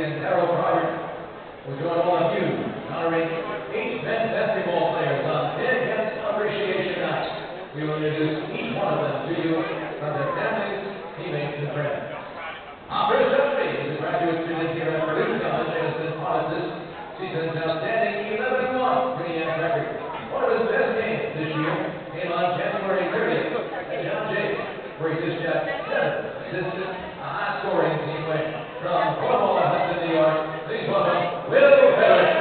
We're doing all of you, honoring 8 men's basketball players on Bearcats Appreciation Night. We will introduce each one of them to you from their families, teammates, and friends. Our first entry is a graduate student here at Baruch College and has been part of this season's outstanding 11-1 CUNYAC record. One of his best games this year came on January 30th at John Jay's, where he just got 7 assists, a high-scoring team win. From Cardinals of York College, please welcome Baruch.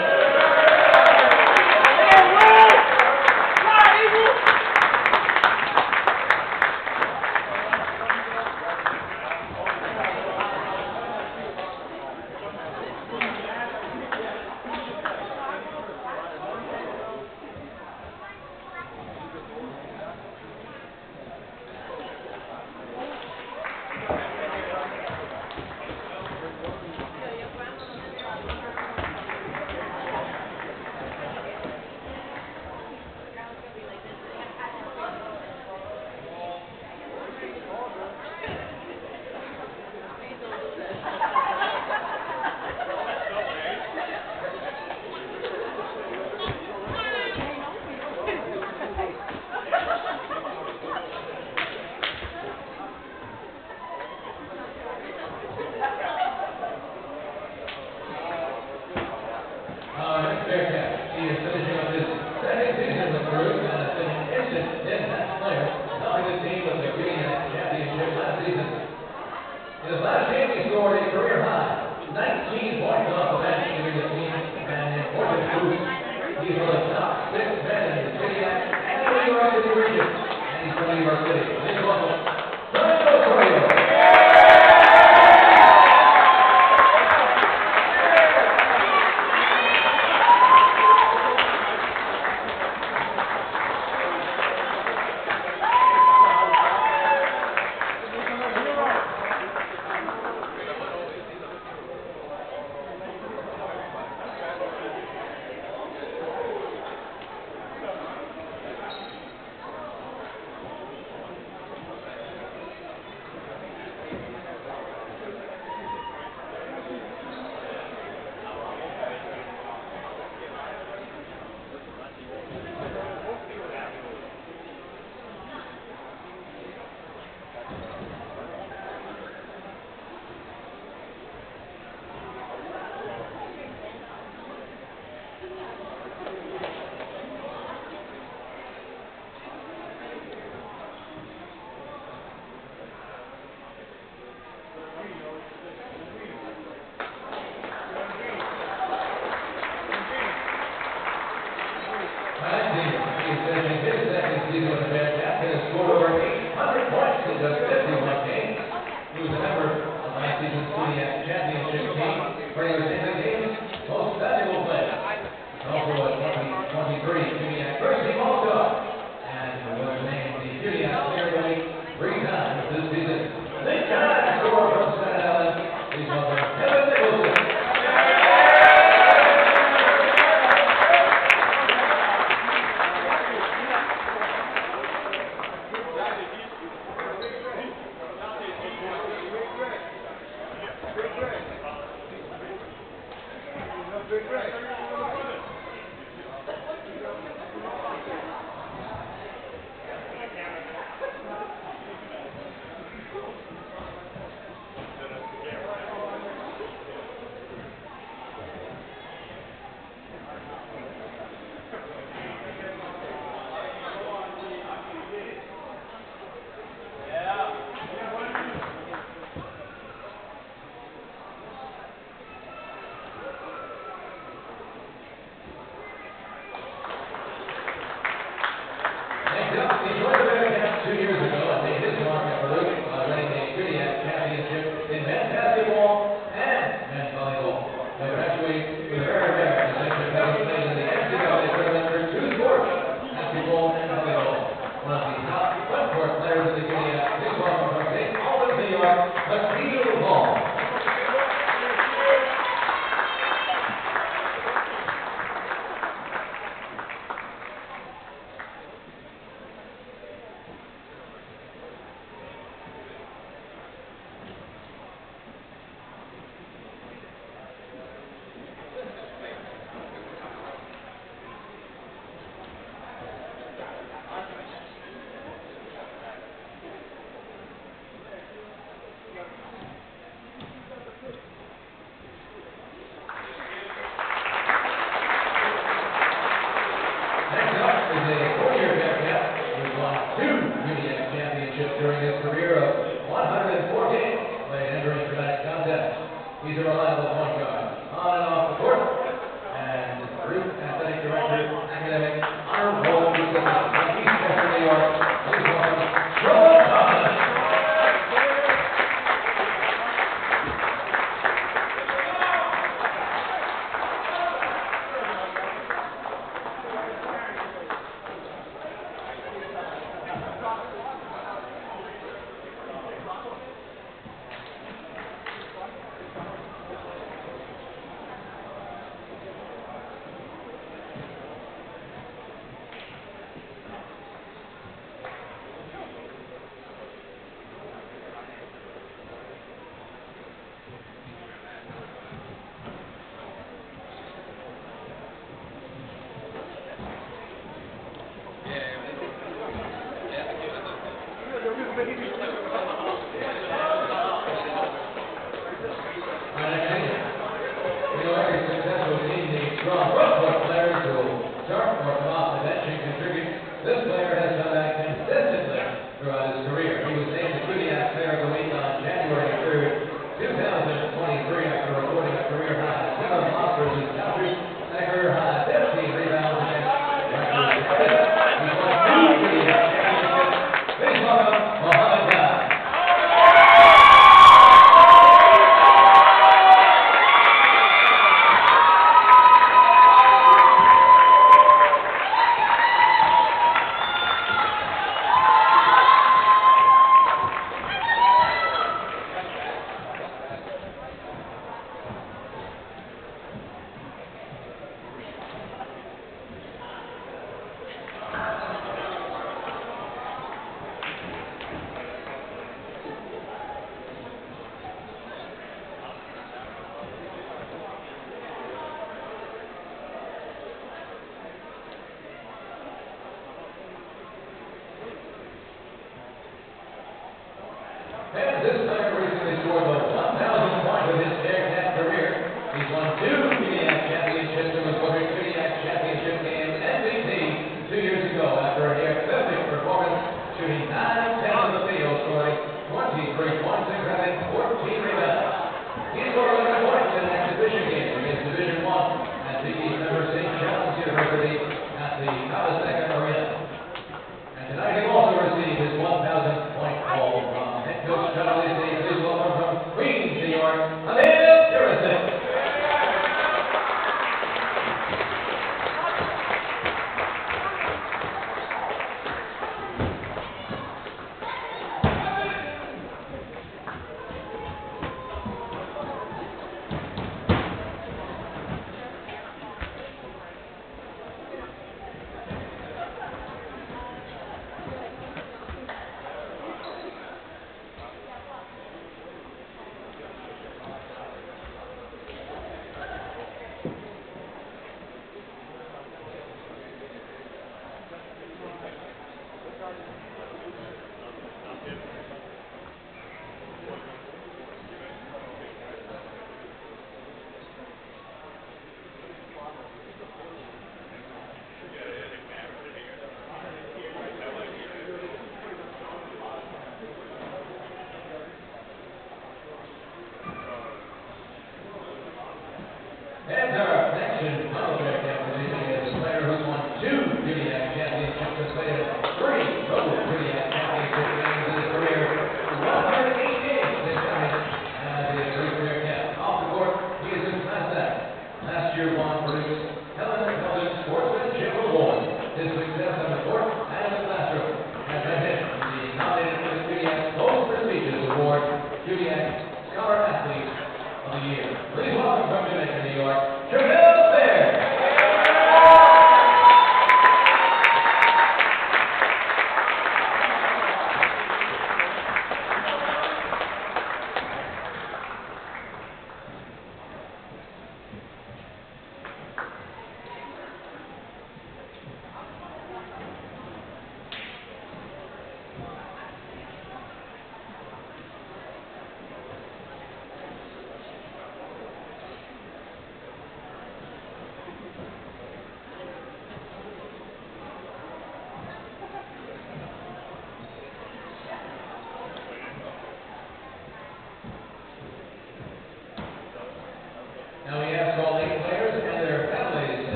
Bearcats. He is finishing up his second season with Baruch and has been an instant impact player, helping the team with the CUNYAC Championship last season. In his last game, he scored a career high 19 points off the bench, giving the team an important boost. He's one of the top 6 men in the CUNYAC and the New York City region, and he's from New York City. Please welcome Sayeed Osorio. He was a Bearcat and has scored over 800 points in just 51 games. He was a member of last season's CUNYAC Championship team, where he was in the game's most valuable player. Also a 2023 CUNYAC First Team All-Star, and was named the CUNYAC Player of the Week 3 times this season. Big time score from Staten Island. Please welcome Kevin Nicholson. He joined the Bearcats 2 years ago and made his mark at Baruch by winning the CUNYAC Championship in men's basketball and men's volleyball. He graduated with a very rare distinction, having played in the NCAA tournament for 2 sports, basketball and volleyball. One of the top front-court players of the CUNYAC. Please welcome from St. Albans, New York, Sayeed Osorio. CUNYAC Championships during his career of 114 played entering tonight's contest. He's a reliable point guard on and off the court, and Group Athletic Director, Academic Honor Roll recipient from East Western New York. Please welcome Baruch. This player has done that consistently throughout his career. He was named the CUNYAC Player of the Week on January 3rd, 2023 after recording a career high 7 blocks versus Calgary and a career high 15 rebounds against Rutgers. He's won 2 CUNYAC championships. Please welcome Mohammed Khan. And this player recently scored the 1,000 point of his Bearcats career. He's won 2 CUNYAC championships and was voted CUNYAC Championship Game MVP 2 years ago after a near-perfect performance, shooting 9 10 of the field, scoring 23 points and grabbing 14 rebounds. He scored 11 points in an exhibition game against Division I at Big East member St. John's University at the Coliseum Arena. And tonight he also received his 1,000 point call from Coach Cardinals of York College, welcome from Queens, New York, Baruch. And our next in contract acquisition is a player who's won 2 CUNYAC championships and played 3 total CUNYAC championship games in his career.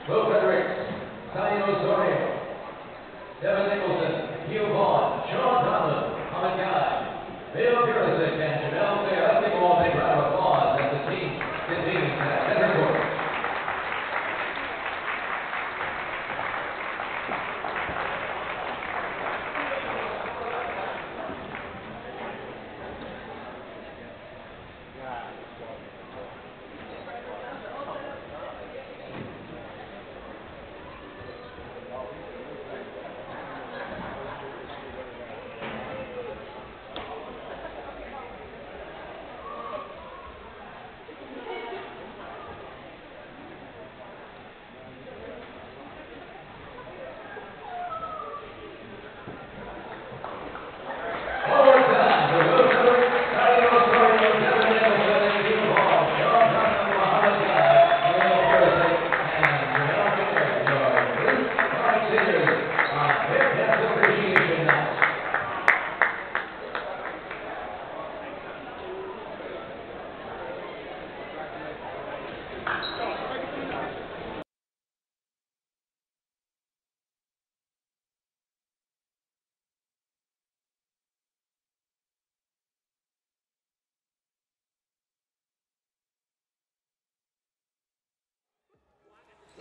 Sayeed Osorio, Devin Nicholson, Hugh Vaughn, Sean Conlon, Hamid Guy, Bill Bearcats, and Janelle Fair. Let's give them all a big round of applause as the team continues at center court.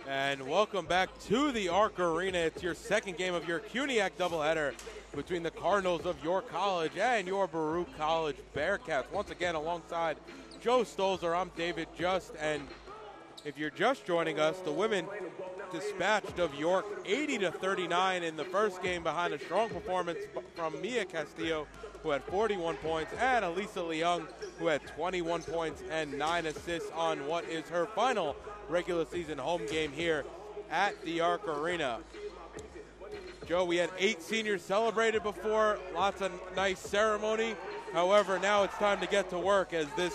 And welcome back to the Arc Arena. It's your second game of your CUNYAC doubleheader between the Cardinals of York College and your Baruch College Bearcats. Once again, alongside Joe Stolzer, I'm David Just. And if you're just joining us, the women dispatched of York 80-39 in the first game behind a strong performance from Mia Castillo, who had 41 points, and Elisa Leung, who had 21 points and 9 assists on what is her final regular season home game here at the Arc Arena. Joe, we had 8 seniors celebrated before, lots of nice ceremony. However, now it's time to get to work as this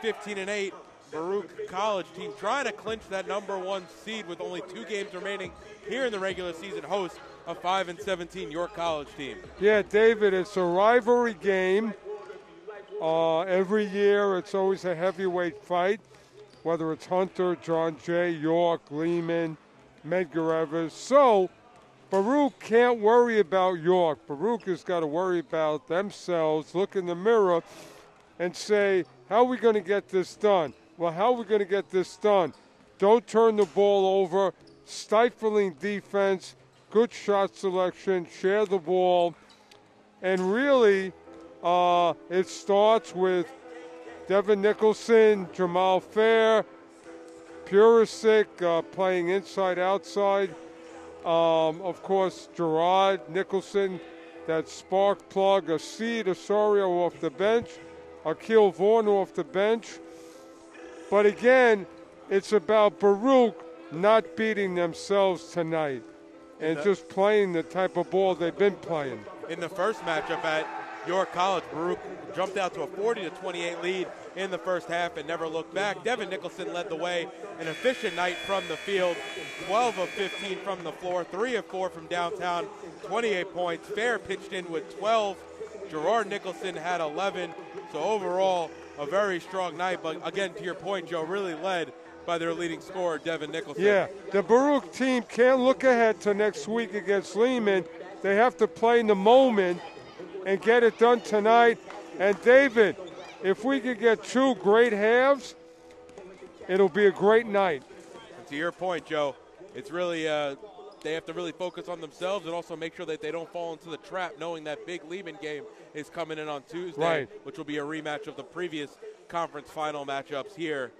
15-8 Baruch College team trying to clinch that #1 seed with only 2 games remaining here in the regular season, host a 5-17 York College team. Yeah, David, it's a rivalry game. Every year it's always a heavyweight fight, whether it's Hunter, John Jay, York, Lehman, Medgar Evers. So Baruch can't worry about York. Baruch has got to worry about themselves, look in the mirror and say, how are we going to get this done? Well, how are we going to get this done? Don't turn the ball over, stifling defense, good shot selection, share the ball, and really it starts with Devin Nicholson, Jamal Fair, Purisic playing inside-outside. Of course, Gerard Nicholson, that spark plug, Sayeed Osorio off the bench, Akil Vaughn off the bench. But again, it's about Baruch not beating themselves tonight and just playing the type of ball they've been playing. In the first matchup at York College, Baruch jumped out to a 40-28 lead in the first half and never looked back. Devin Nicholson led the way. An efficient night from the field, 12 of 15 from the floor, 3 of 4 from downtown, 28 points. Fair pitched in with 12. Gerard Nicholson had 11. So overall, a very strong night. But again, to your point, Joe, really led by their leading scorer, Devin Nicholson. Yeah, the Baruch team can't look ahead to next week against Lehman. They have to play in the moment and get it done tonight. And David, if we could get 2 great halves, it'll be a great night. And to your point, Joe, it's really they have to really focus on themselves and also make sure that they don't fall into the trap, knowing that big Lehman game is coming in on Tuesday, right, which will be a rematch of the previous conference final matchups here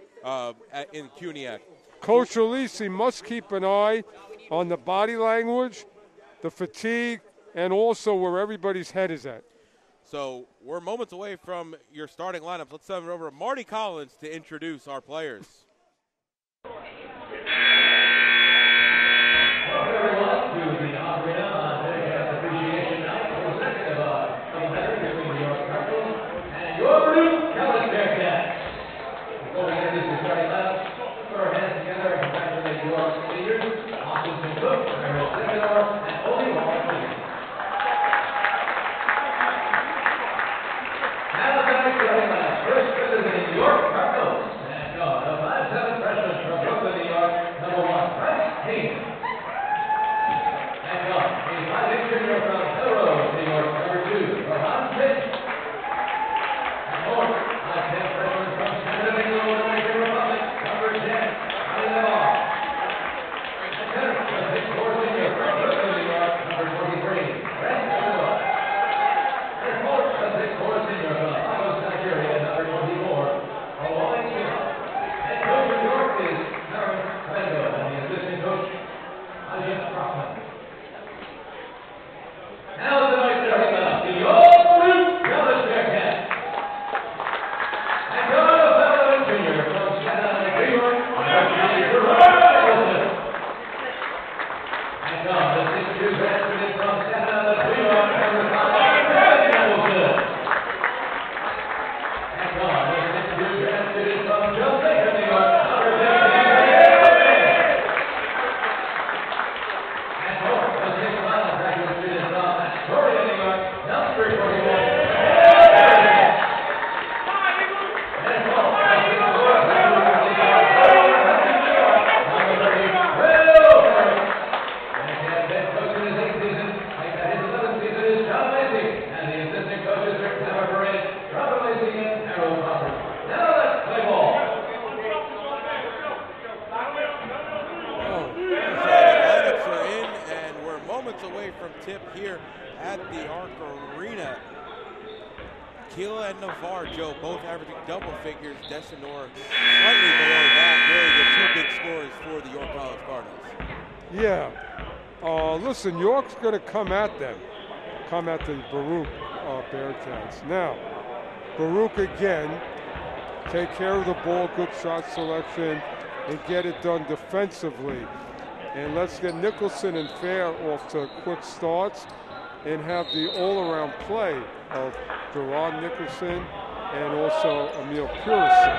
in CUNYAC. Coach Alisi must keep an eye on the body language, the fatigue, and also where everybody's head is at. So we're moments away from your starting lineups. Let's send it over to Marty Collins to introduce our players. Welcome everyone to the Arena on Bearcats Appreciation Night, presenting of doubleheader between the York Cardinals and your Baruch College Bearcats. Before we introduce the starting lineup, put our hands together and congratulate York leaders, Austin Cook, Emerald Theodore, and Oli Walton. Now the starting lineup. First visiting York Cardinals, and the 5 Listen, York's going to come at them, come at the Baruch Bearcats. Now, Baruch again, take care of the ball, good shot selection, and get it done defensively. And let's get Nicholson and Fair off to quick starts and have the all-around play of Gerard Nicholson and also Emil Purison.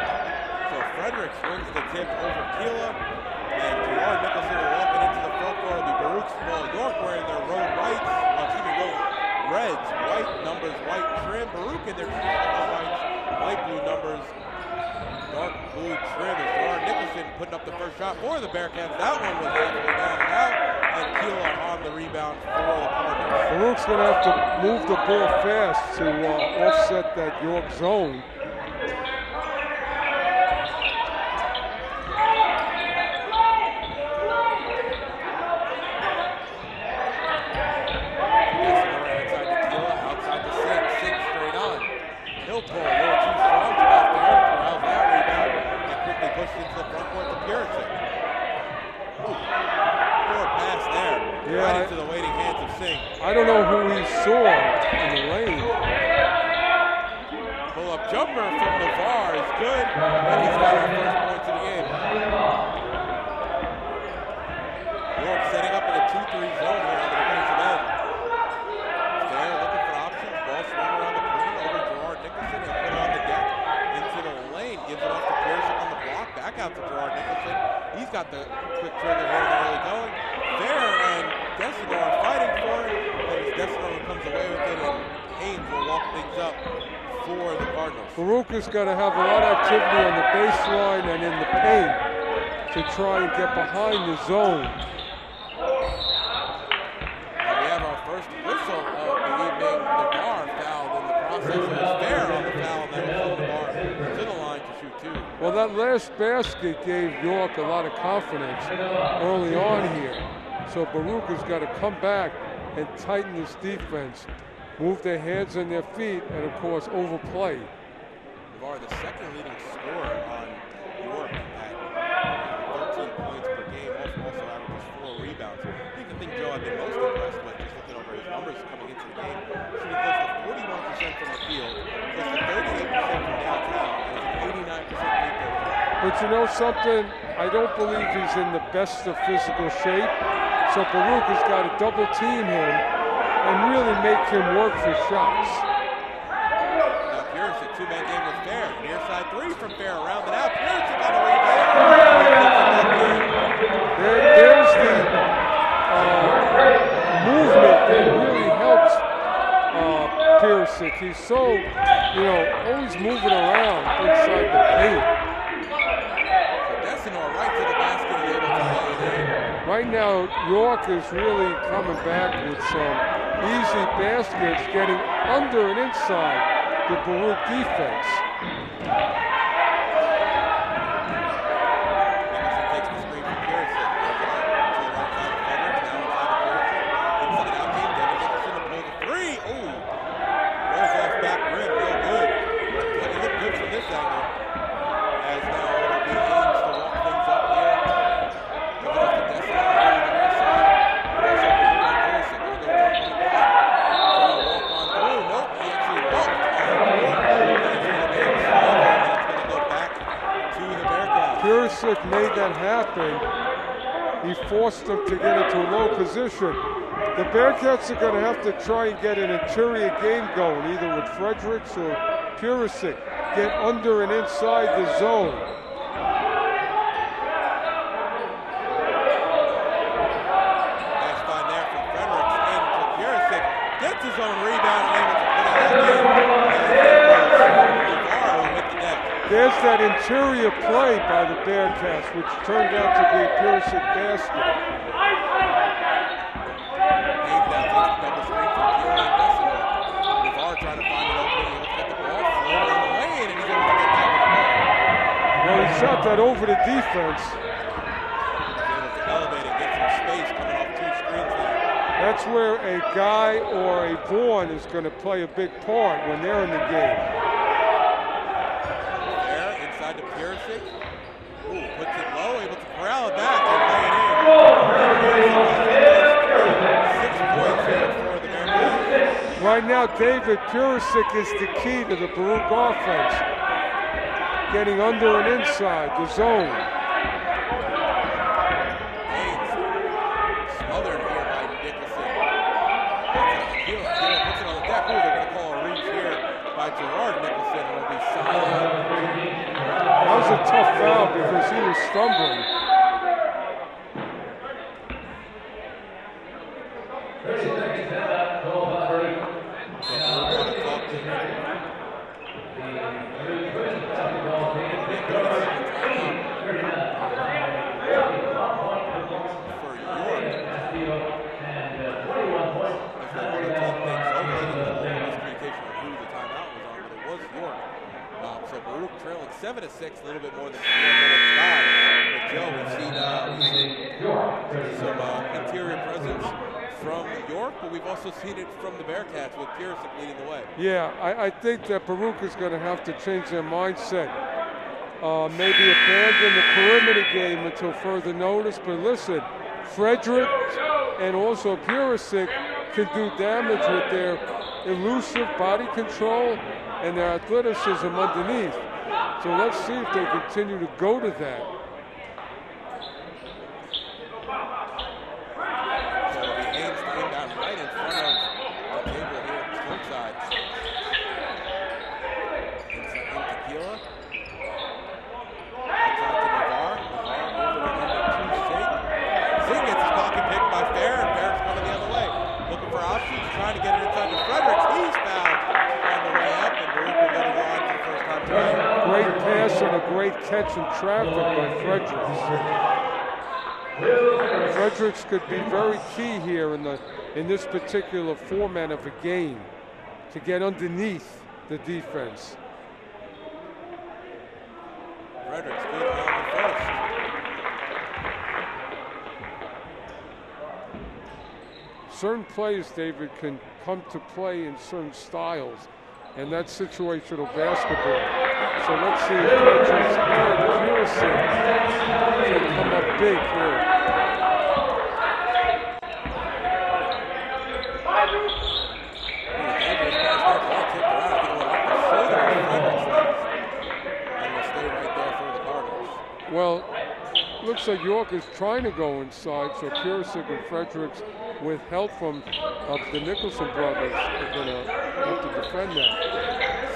So Frederick swings the tip over Keela, and Gerard Nicholson will walk it into the front court. It'll be Baruch's ball. York wearing their road whites, road reds, white numbers, white trim. Baruch in their traditional whites, light blue numbers, dark blue trim. And Gerard Nicholson putting up the first shot for the Bearcats. That one was halfway down and out, and Keela on the rebound for the Cardinals. Baruch's going to have to move the ball fast to offset that York zone. I don't know who he saw in the lane. Pull-up jumper from Navarre is good, and he's got our first points of the game. York setting up in a 2-3 zone here on the defensive end. Fair looking for options. Ball swung around the perimeter over Gerard Nicholson and put it on the deck into the lane. Gives it off to Pearson on the block. Back out to Gerard Nicholson. He's got the quick trigger here in the early going. Fair and Desidor are fighting for it. Desidor comes away with it, and Haynes will walk things up for the Cardinals. Baruch has got to have a lot of activity on the baseline and in the paint to try and get behind the zone. And we have our first whistle of the evening. Navarre fouled in the process. It was Fair on the foul, and then Navarre to the line to shoot two. Well, that last basket gave York a lot of confidence early on here. So Baruch has got to come back and tighten this defense, move their hands and their feet, and of course overplay. Navarre, the second leading scorer on York at 13 points per game, also averages 4 rebounds. I think the thing, Joe, I've been most impressed with, just looking over his numbers coming into the game, shooting close to 41% from the field, close to 38% from downtown, and 89% free throw. But you know something? I don't believe he's in the best of physical shape. So Baruch has got to double team him and really make him work for shots. Now Pearson, two-man game with Fair. Near side three from Fair, around it out. Pearson got a rebound. There's the movement that really helps Pearson. He's so, always moving around inside the paint. So Desinor right to the basket, able to lay it in. Right now, York is really coming back with some easy baskets, getting under and inside the Baruch defense. Takes the screen from Pearson. To the right side of Fredericks, now inside of Pearson. Inside out game, Devin Nicholson to pull the three. Ooh! Rolls off back rim, real good. Looking good from this angle. As now it'll be Haynes to walk things up here. Giving off to Destiny on the near side. Also for Pearson. Gonna go work on the block. Trying to walk on through. Nope, he actually walked on through. And it's going to be a slow, and it's going to go back to the Bearcats. Pearson made that happen. He forced them to get into a low position. The Bearcats are going to have to try and get an interior game going, either with Fredericks or Pearson. Get under and inside the zone. Nice find there from Fredericks into Pearson. Gets his own rebound and able to put it in. With the net. There's that interior play by the Bearcats, which turned out to be a Pearson basket. Haynes now takes the double screen from Keelan and Dessner. Navarre trying to find an opening. He'll get the ball, floater in the lane, and he's able to get that one. Well, he shot that over the defense. He's able to elevate and get some space coming off two screens there. That's where a guy or a Vaughn is going to play a big part when they're in the game. There, inside to Pearson. Ooh, puts it low, able to corral it back and lay it in. 6 points here for the Bearcats. Right now, David Purisic is the key to the Baruch offense. Getting under and inside the zone. Haynes smothered here by Nicholson. Keelan puts it on the deck. Ooh, they're going to call a reach here by Gerard Nicholson. It'll be silent. That was a tough foul because he was stumbling. 30 seconds now, call by Baruch. So Baruch trailing 7-6, a little bit more than 4 minutes back. But Joe, we've seen some interior presence from York, but we've also seen it from the Bearcats with Pearson leading the way. Yeah, I think that Baruch is going to have to change their mindset. Maybe abandon the perimeter game until further notice. But listen, Frederick and also Purisic can do damage with their elusive body control and their athleticism underneath. So let's see if they continue to go to that. So it'll be Haynes to inbound right in front of the table here at the courtside. Inside in Tequila. Outside to Navarre. Navarre over to number 2, Singh. Singh gets his pocket picked by Fair, and Fair's coming the other way. Looking for options, trying to get it inside to Fredericks. He's fouled on the way up, and Baruch will go to the line for the first time tonight. Great pass and a great catch in traffic by Fredericks. Fredericks could be very key here in this particular format of a game to get underneath the defense. Fredericks good on the first. Certain players, David, can come to play in certain styles, and that's situational basketball. So let's see if Fredericks and Purisic can come up big here. Well, looks like York is trying to go inside, so Purisic and Fredericks, with help from the Nicholson brothers, are going to have to defend that.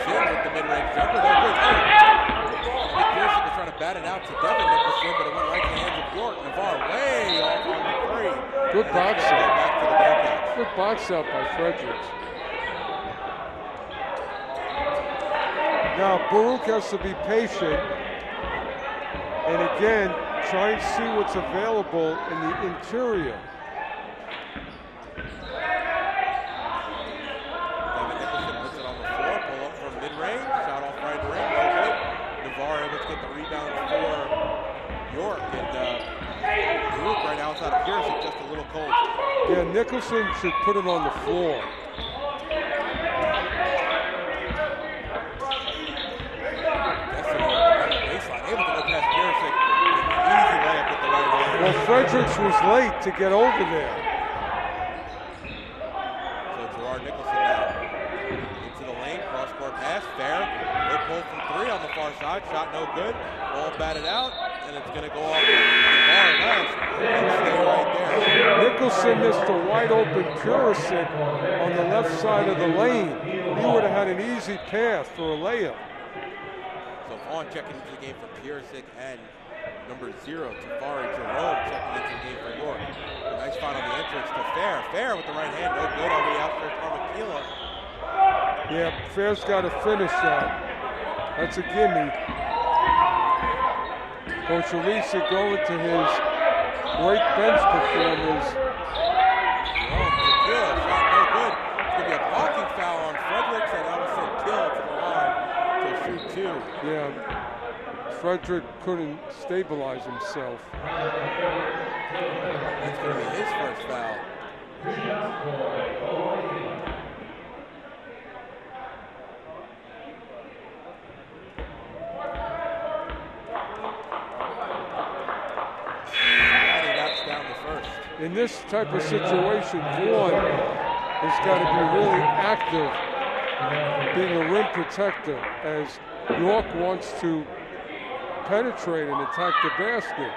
Singh with the mid-range jumper there. Good. I think Purisic was trying to bat it out to Devin Nicholson, but it went right in the hands of York. Navarre way off on the three. Good box out. Back to the Bearcats. Good box out by Fredericks. Now Baruch has to be patient and again try and see what's available in the interior. Devin Nicholson puts it on the floor, pull up from mid-range, shot off right ring, no good. Navarre able to get the rebound for York, and Baruch right now outside of Pearson, just a little cold. Yeah, Nicholson should put it on the floor. Well, Fredericks was late to get over there. So Gerard Nicholson now into the lane, cross-court pass, fair. No pull from three on the far side, shot no good. Ball batted out, and it's going to go off the bar last and stay right there. Nicholson missed a wide-open Purisic on the left side of the lane. He would have had an easy path for a layup. So Vaughn checking into the game for Purisic and number 0, Tafari Jerome checking into the game for York. A nice find on the entrance to Fair. Fair with the right hand, no good over the outstretched arm of Keela. Yeah, Fair's got to finish that. That's a gimme. Coach Alisi going to his great bench performers. Jerome to Keela, shot no good. It's going to be a blocking foul on Fredericks, and that will send Keela to the line to shoot 2. Yeah. Frederick couldn't stabilize himself. That's going to be his first foul. And he knocks down the first. In this type of situation, Vaughn has got to be really active, being a rim protector, as York wants to penetrate and attack the basket.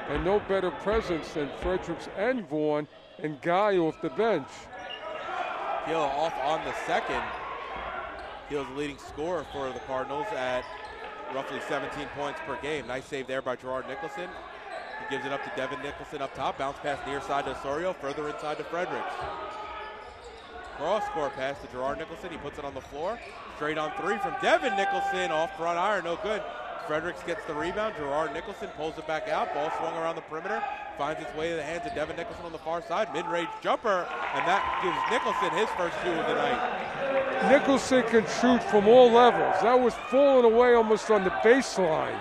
And no better presence than Fredericks and Vaughn and Guy off the bench. Keela off on the second. Keela's the leading scorer for the Cardinals at roughly 17 points per game. Nice save there by Gerard Nicholson. He gives it up to Devin Nicholson up top. Bounce pass near side to Osorio, further inside to Fredericks. Cross-court pass to Gerard Nicholson. He puts it on the floor. Straight on 3 from Devin Nicholson. Off front iron, no good. Fredericks gets the rebound. Gerard Nicholson pulls it back out. Ball swung around the perimeter. Finds its way to the hands of Devin Nicholson on the far side. Mid-range jumper. And that gives Nicholson his first 2 of the night. Nicholson can shoot from all levels. That was falling away almost on the baseline.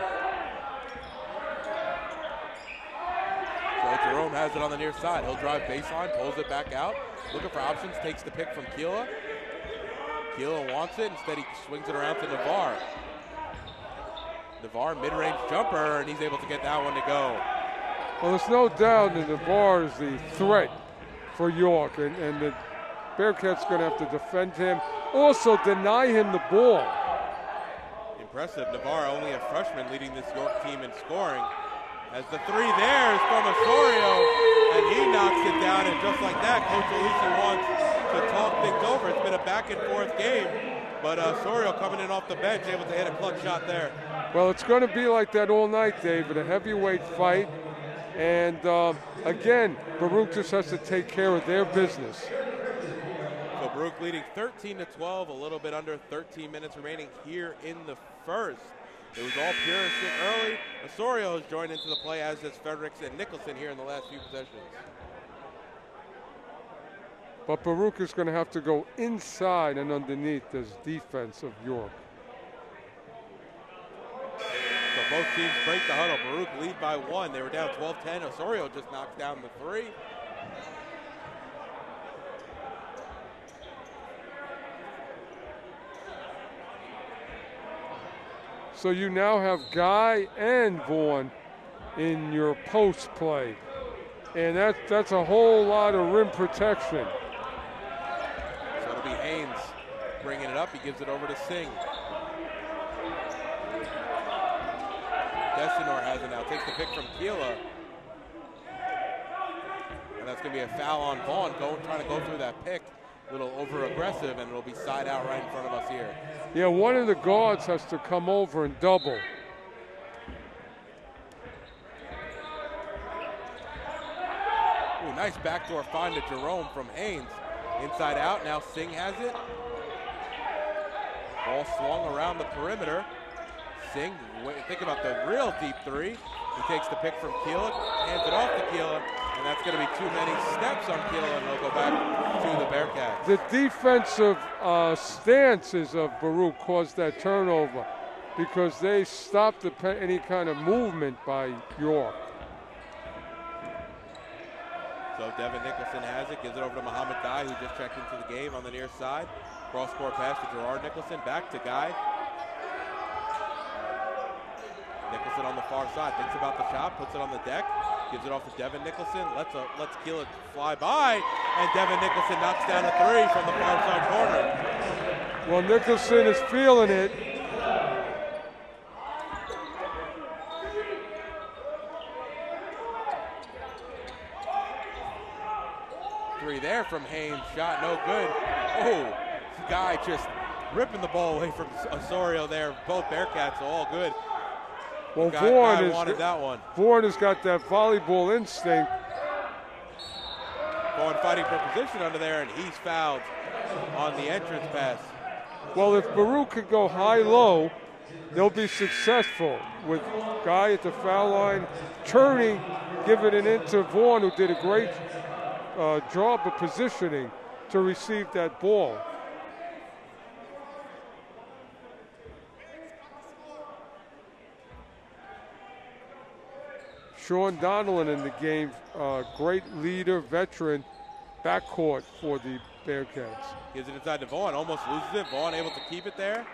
So Jerome has it on the near side. He'll drive baseline, pulls it back out. Looking for options, takes the pick from Keela. Keela wants it. Instead, he swings it around to Navarre. Navarre, mid-range jumper, and he's able to get that one to go. Well, there's no doubt that Navarre is the threat for York, and the Bearcats going to have to defend him. Also deny him the ball. Impressive. Navarre, only a freshman, leading this York team in scoring. As the 3 there is from Osorio, and he knocks it down, and just like that, Coach Alisi wants to talk things over. It's been a back-and-forth game, but Osorio coming in off the bench, able to hit a clutch shot there. Well, it's going to be like that all night, David, a heavyweight fight. And again, Baruch just has to take care of their business. So Baruch leading 13-12, a little bit under 13 minutes remaining here in the first. It was all Purisic early. Osorio has joined into the play, as does Fredericks and Nicholson here in the last few possessions. But Baruch is going to have to go inside and underneath this defense of York. So both teams break the huddle. Baruch lead by 1. They were down 12-10. Osorio just knocks down the 3. So you now have Guy and Vaughn in your post play. And that's a whole lot of rim protection. So it'll be Haynes bringing it up. He gives it over to Singh. Desinor has it now. Takes the pick from Keela. And that's going to be a foul on Vaughn. Trying to go through that pick. A little over-aggressive, and it'll be side out right in front of us here. Yeah, one of the guards has to come over and double. Ooh, nice backdoor find to Jerome from Haynes. Inside out, now Singh has it. Ball swung around the perimeter. Singh, think about the real deep 3. He takes the pick from Keeler, hands it off to Keeler, and that's going to be too many steps on Keeler, and he'll go back to the Bearcats. The defensive stances of Baruch caused that turnover because they stopped any kind of movement by York. So Devin Nicholson has it, gives it over to Muhammad Guy, who just checked into the game on the near side. Cross-court pass to Gerard Nicholson, back to Guy. Nicholson on the far side, thinks about the shot, puts it on the deck, gives it off to Devin Nicholson, lets Keeler fly by, and Devin Nicholson knocks down a three from the far side corner. Well, Nicholson is feeling it. Three there from Haynes, shot no good. Oh, Guy just ripping the ball away from Osorio there. Both Bearcats are all good. Well, Guy wanted that one. Vaughn has got that volleyball instinct. Vaughn fighting for position under there, and he's fouled on the entrance pass. Well, if Baruch could go high-low, they'll be successful with Guy at the foul line, turning, giving it into Vaughn, who did a great job of positioning to receive that ball. Sean Donnellan in the game, great leader, veteran, backcourt for the Bearcats. Gives it inside to Vaughn, almost loses it. Vaughn able to keep it there.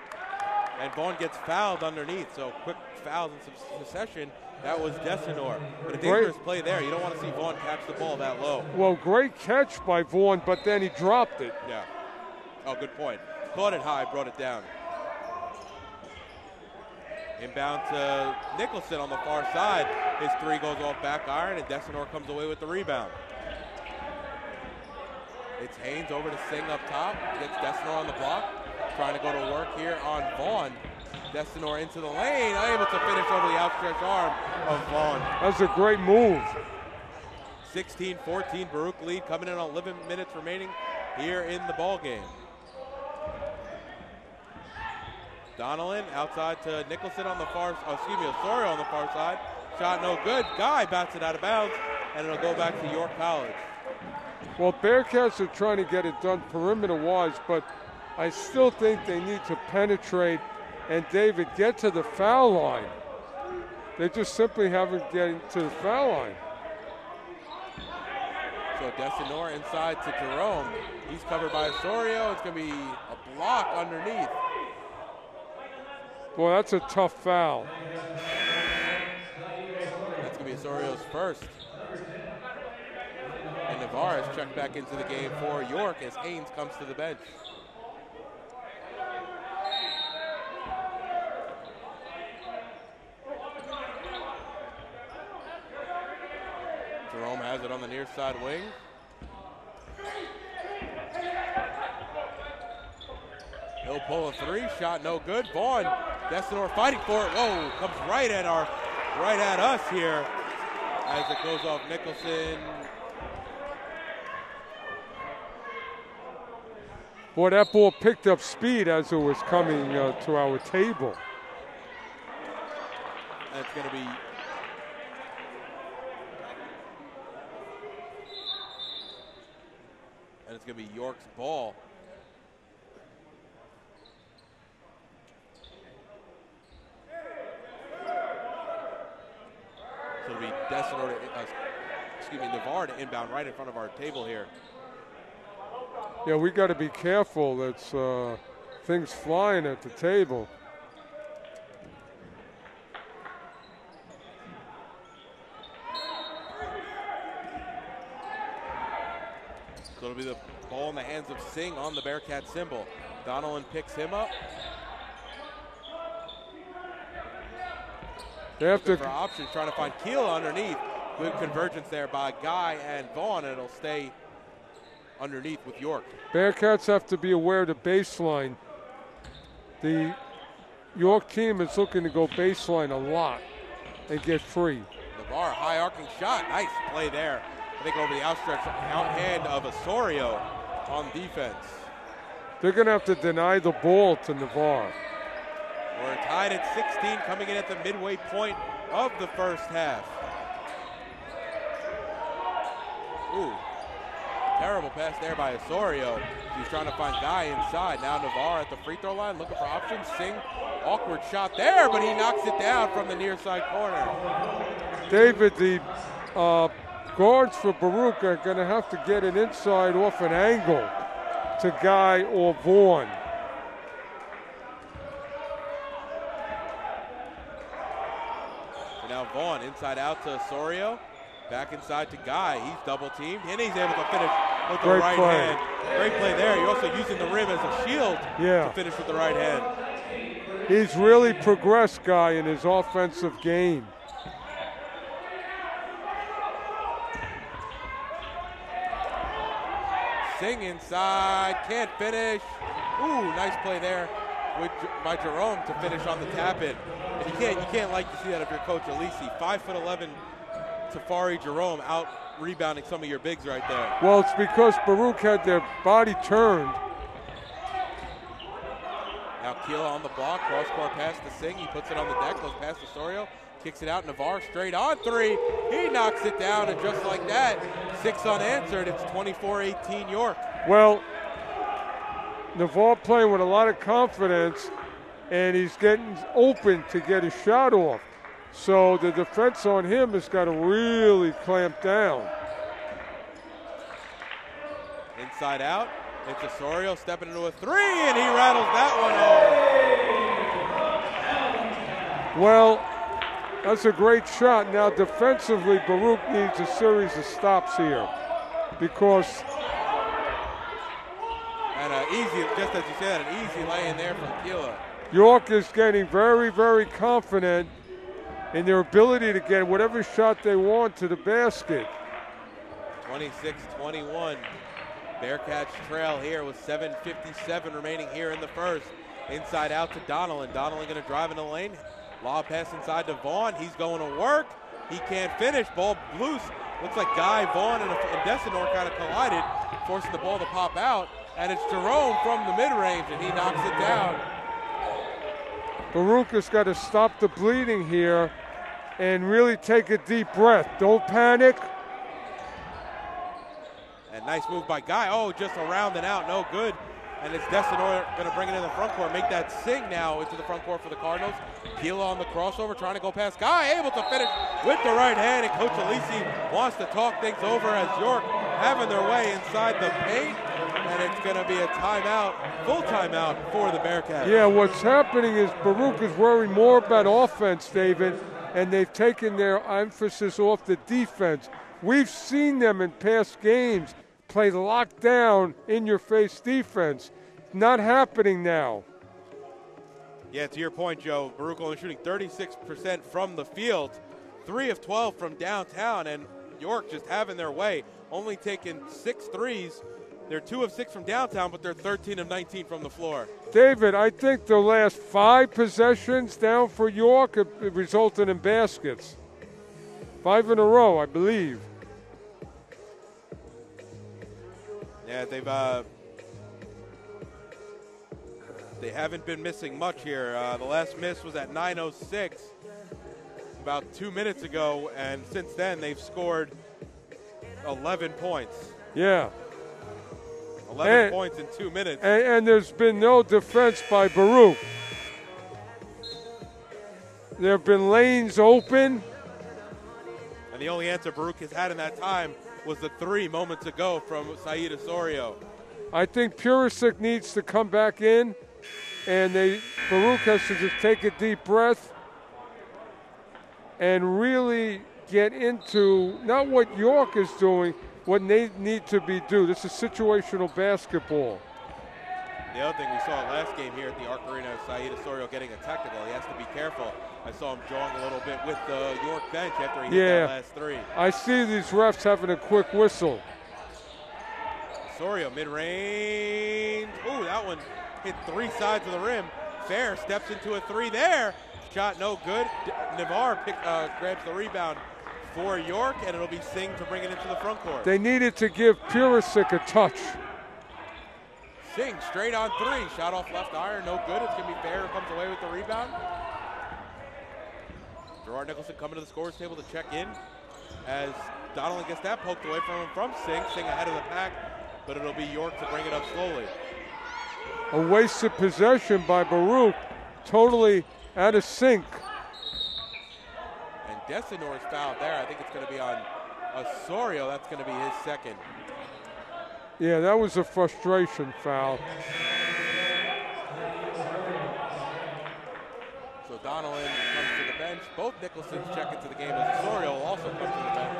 And Vaughn gets fouled underneath, so quick fouls in succession. That was Desinor. But a dangerous play there. You don't want to see Vaughn catch the ball that low. Well, great catch by Vaughn, but then he dropped it. Yeah. Oh, good point. Caught it high, brought it down. Inbound to Nicholson on the far side. His three goes off back iron, and Desinor comes away with the rebound. It's Haynes over to Singh up top. Gets Desinor on the block. Trying to go to work here on Vaughn. Desinor into the lane, unable to finish over the outstretched arm of Vaughn. That's a great move. 16-14, Baruch lead coming in on 11 minutes remaining here in the ball game. Donnellan outside to Nicholson on the Osorio on the far side. Shot no good. Guy bats it out of bounds, and it'll go back to York College. Well, Bearcats are trying to get it done perimeter-wise, but I still think they need to penetrate and, David, get to the foul line. They just simply haven't getting to the foul line. So Desinor inside to Jerome. He's covered by Osorio. It's going to be a block underneath. Boy, that's a tough foul. That's going to be Osorio's first. And Navarre has checked back into the game for York as Haynes comes to the bench. Jerome has it on the near side wing. He'll pull a three, shot no good. Vaughn, Desinor fighting for it. Whoa, comes right at us here as it goes off Nicholson. Boy, that ball picked up speed as it was coming to our table. And it's going to be York's ball. So it'll be Desinor, Navarre to inbound right in front of our table here. Yeah, we got to be careful. That's things flying at the table. So it'll be the ball in the hands of Singh on the Bearcat symbol. Donnellan picks him up. They have to for options, trying to find Keel underneath. Good convergence there by Guy and Vaughn, and it'll stay underneath with York. Bearcats have to be aware of the baseline. The York team is looking to go baseline a lot and get free. Navarre, high arcing shot. Nice play there. I think over the outstretched hand of Osorio on defense. They're going to have to deny the ball to Navarre. We're tied at 16, coming in at the midway point of the first half. Ooh, terrible pass there by Osorio. He's trying to find Guy inside. Now Navarre at the free throw line looking for options. Singh, awkward shot there, but he knocks it down from the near side corner. David, the guards for Baruch are going to have to get it inside off an angle to Guy or Vaughn. So now Vaughn inside out to Osorio. Back inside to Guy. He's double teamed, and he's able to finish with the right hand. Great play there. You're also using the rim as a shield to finish with the right hand. He's really progressed, Guy, in his offensive game. Singh inside, can't finish. Ooh, nice play there by Jerome to finish on the tap in. And you can't like to see that if you're Coach Alisi. 5'11" Tafari Jerome out rebounding some of your bigs right there. Well, it's because Baruch had their body turned. Now Keela on the block, cross-court pass to Singh. He puts it on the deck, goes past Osorio, kicks it out. Navarre straight on three. He knocks it down, and just like that, 6 unanswered. It's 24-18 York. Well, Navarre playing with a lot of confidence, and he's getting open to get his shot off. So the defense on him has got to really clamp down. Inside out, it's Osorio stepping into a three, and he rattles that one home. Well, that's a great shot. Now defensively, Baruch needs a series of stops here because... And easy, just as you said, an easy lay-in there from Keela. York is getting very, very confident in their ability to get whatever shot they want to the basket. 26-21. Bearcats trail here with 7:57 remaining here in the first. Inside out to Donnellan. Donnellan going to drive in the lane. Lob pass inside to Vaughn. He's going to work. He can't finish. Ball loose. Looks like Guy, Vaughn, and Desinor kind of collided, forcing the ball to pop out. And it's Jerome from the mid-range, and he knocks it down. Baruch has got to stop the bleeding here and really take a deep breath. Don't panic. And nice move by Guy. Oh, just around and out, no good. And it's Desinor going to bring it in the front court, make that Singh now into the front court for the Cardinals. Keela on the crossover, trying to go past Guy, able to finish with the right hand. And Coach Alisi wants to talk things over as York having their way inside the paint. And it's going to be a timeout, full timeout for the Bearcats. Yeah, what's happening is Baruch is worrying more about offense, David, and they've taken their emphasis off the defense. We've seen them in past games play lockdown, in-your-face defense. Not happening now. Yeah, to your point, Joe, Baruch only shooting 36% from the field, 3 of 12 from downtown, and York just having their way, only taking 6 threes. They're 2 of 6 from downtown, but they're 13 of 19 from the floor. David, I think the last 5 possessions down for York have resulted in baskets. 5 in a row, I believe. Yeah, they haven't been missing much here. The last miss was at 9:06 about 2 minutes ago, and since then they've scored 11 points. Yeah. 11 points in 2 minutes. And there's been no defense by Baruch. There have been lanes open. And the only answer Baruch has had in that time was the 3 moments ago from Sayeed Osorio. I think Purisic needs to come back in, and Baruch has to just take a deep breath and really get into not what York is doing, what they need to be doing. This is situational basketball. The other thing we saw last game here at the Arc Arena is Sayeed Osorio getting a technical. He has to be careful. I saw him jawing a little bit with the York bench after he hit that last 3. I see these refs having a quick whistle. Osorio mid-range. Ooh, that one hit 3 sides of the rim. Fair steps into a 3 there. Shot no good. Navarre grabs the rebound for York, and it'll be Singh to bring it into the front court. They needed to give Purisic a touch. Singh straight on 3. Shot off left iron, no good. It's going to be Fair who comes away with the rebound. Gerard Nicholson coming to the scorer's table to check in as Donnelly gets that poked away from him from Singh. Singh ahead of the pack, but it'll be York to bring it up slowly. A wasted possession by Baruch, totally out of sync. And Desinor's foul there. I think it's going to be on Osorio. That's going to be his second. Yeah, that was a frustration foul. So Donnelly comes to the bench. Both Nicholsons check into the game as Osorio will also come to the bench.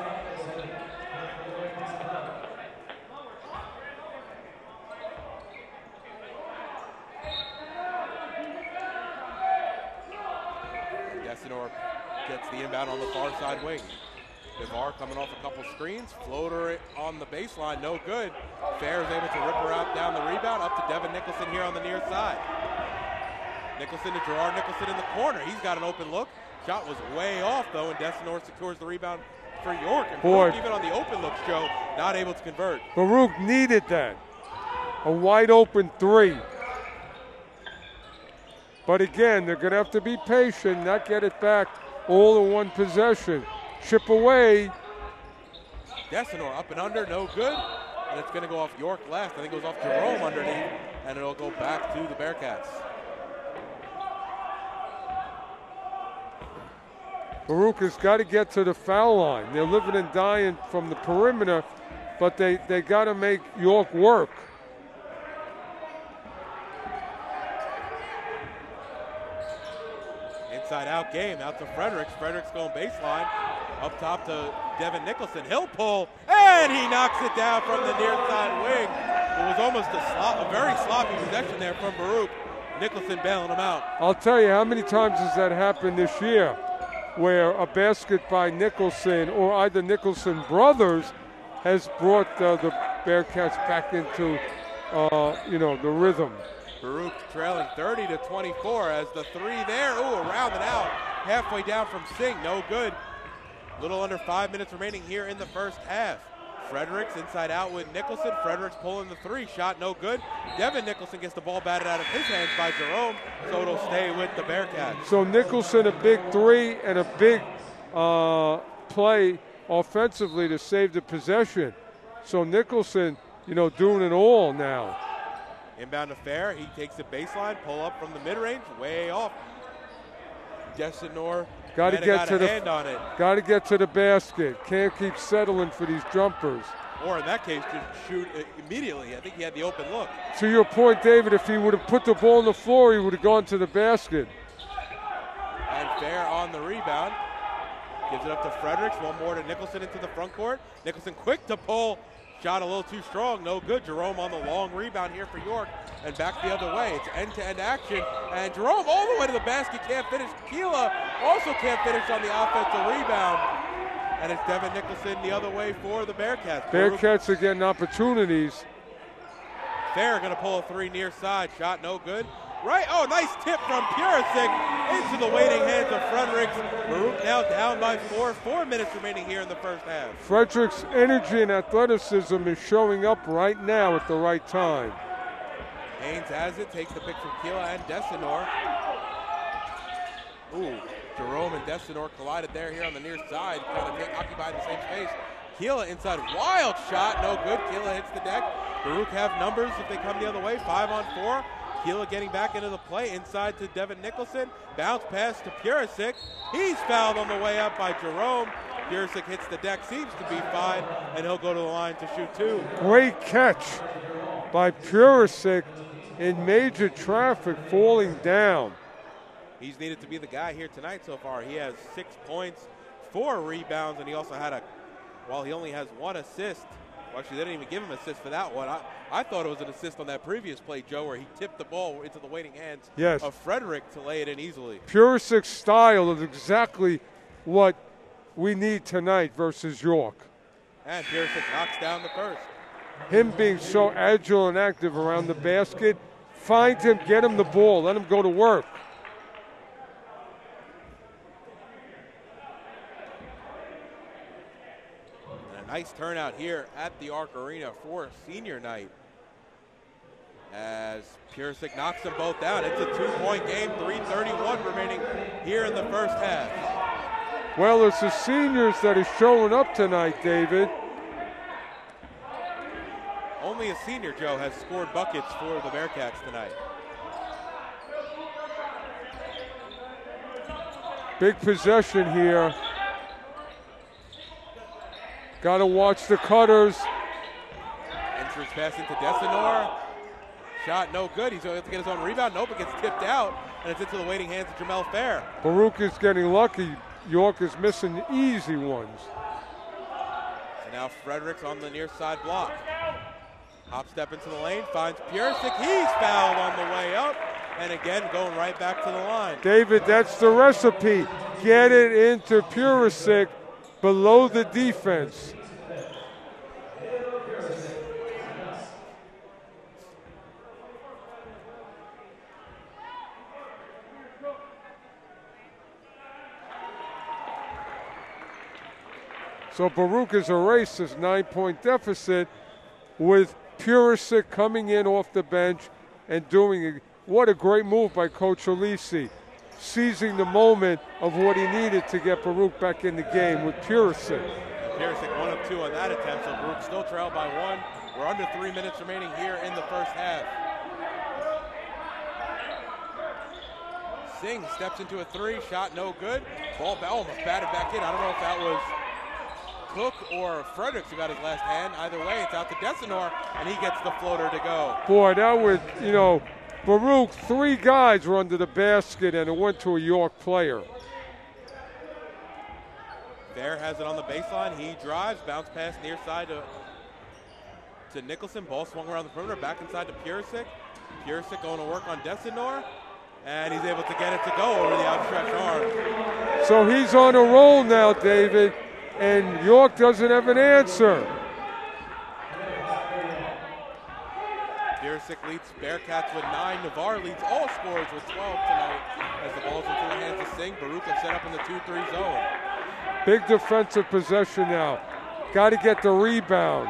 Desinor gets the inbound on the far side wing. Devar coming off a couple screens, floater on the baseline, no good. Fair is able to rip her out down the rebound, up to Devin Nicholson here on the near side. Nicholson to Gerard Nicholson in the corner. He's got an open look. Shot was way off though, and Desinor secures the rebound for York. And Baruch, even on the open looks, Joe, not able to convert. Baruch needed that. A wide open three. But again, they're going to have to be patient, not get it back all in one possession. Chip away. Desinor up and under, no good. And it's going to go off York left. I think it goes off Jerome underneath, and it'll go back to the Bearcats. Baruch has got to get to the foul line. They're living and dying from the perimeter, but they got to make York work. Inside out game, out to Fredericks. Fredericks going baseline. Up top to Devin Nicholson. He'll pull, and he knocks it down from the near side wing. It was almost a very sloppy possession there from Baruch. Nicholson bailing him out. I'll tell you, how many times has that happened this year, where a basket by Nicholson or either Nicholson brothers has brought the Bearcats back into, the rhythm. Baruch trailing 30-24 as the three there. Ooh, around and out. Halfway down from Singh, no good. Little under 5 minutes remaining here in the first half. Fredericks inside out with Nicholson. Fredericks pulling the three, shot no good. Devin Nicholson gets the ball batted out of his hands by Jerome, so it'll stay with the Bearcats. So Nicholson a big three and a big play offensively to save the possession. So Nicholson, doing it all now. Inbound to Fair, he takes the baseline, pull up from the mid-range, way off. Desinor got to get to the hand on it. Got to get to the basket. Can't keep settling for these jumpers. Or in that case, just shoot immediately. I think he had the open look. To your point, David, if he would have put the ball on the floor, he would have gone to the basket. And Fair on the rebound. Gives it up to Fredericks. One more to Nicholson into the front court. Nicholson quick to pull. Shot a little too strong, no good. Jerome on the long rebound here for York, and back the other way. It's end-to-end action, and Jerome all the way to the basket, can't finish. Keela also can't finish on the offensive rebound, and it's Devin Nicholson the other way for the Bearcats. Bearcats are getting opportunities. Fair going to pull a three near side, shot no good. Right, nice tip from Purisic into the waiting hands of Fredericks. Baruch now down by 4 minutes remaining here in the first half. Frederick's energy and athleticism is showing up right now at the right time. Haynes has it, takes the pick from Keela and Desinor. Ooh, Jerome and Desinor collided there here on the near side, kind of occupied the same space. Keela inside, wild shot, no good. Keela hits the deck. Baruch have numbers if they come the other way, 5-on-4. Keela getting back into the play, inside to Devin Nicholson. Bounce pass to Purisic. He's fouled on the way up by Jerome. Purisic hits the deck, seems to be fine, and he'll go to the line to shoot two. Great catch by Purisic in major traffic, falling down. He's needed to be the guy here tonight so far. He has 6 points, 4 rebounds, and he also had he only has 1 assist. Well, actually, they didn't even give him an assist for that one. I thought it was an assist on that previous play, Joe, where he tipped the ball into the waiting hands of Frederick to lay it in easily. Purisic's style is exactly what we need tonight versus York. And Purisic knocks down the first. Him being so agile and active around the basket, find him, get him the ball, let him go to work. Nice turnout here at the Arc Arena for senior night. As Purisic knocks them both down. It's a 2-point game, 3:31 remaining here in the first half. Well, it's the seniors that are showing up tonight, David. Only a senior, Joe, has scored buckets for the Bearcats tonight. Big possession here. Got to watch the cutters. Entrance pass into Desenor. Shot no good. He's going to have to get his own rebound. Nope, it gets tipped out, and it's into the waiting hands of Jamel Fair. Baruch is getting lucky. York is missing easy ones. So now Fredericks on the near side block. Hop step into the lane, finds Piersic. He's fouled on the way up, and again going right back to the line. David, that's the recipe. Get it into Piersic below the defense. So Baruch has erased his 9-point deficit with Purisic coming in off the bench and doing it. What a great move by Coach Alisi, seizing the moment of what he needed to get Baruch back in the game with Purisic. Purisic 1 of 2 on that attempt, so Baruch still trailed by 1. We're under 3 minutes remaining here in the first half. Singh steps into a 3, shot no good. Ball almost batted back in. I don't know if that was Cook or Fredericks who got his last hand. Either way, it's out to Desenor, and he gets the floater to go. Boy, that was, Baruch, 3 guys were under the basket, and it went to a York player. Fair has it on the baseline. He drives, bounce pass near side to Nicholson. Ball swung around the perimeter, back inside to Purisic. Purisic going to work on Desenor, and he's able to get it to go over the outstretched arm. So he's on a roll now, David, and York doesn't have an answer. Purisic leads Bearcats with 9. Navarre leads all scorers with 12 tonight as the ball's into the hands of Singh. Baruch is set up in the 2-3 zone. Big defensive possession now. Got to get the rebound.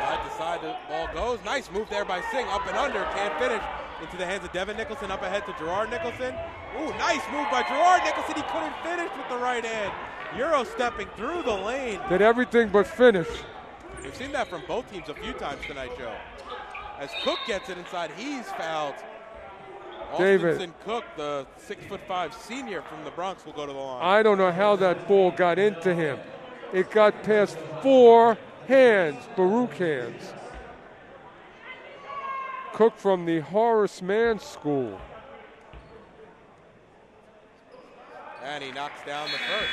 Side to side, the ball goes. Nice move there by Singh. Up and under, can't finish. Into the hands of Devin Nicholson, up ahead to Gerard Nicholson. Ooh, nice move by Gerard Nicholson. He couldn't finish with the right hand. Euro stepping through the lane. Did everything but finish. We've seen that from both teams a few times tonight, Joe. As Cook gets it inside, he's fouled. David. Austin Cook, the 6'5" senior from the Bronx, will go to the line. I don't know how that ball got into him. It got past 4 hands, Baruch hands. Cook from the Horace Mann School. And he knocks down the first.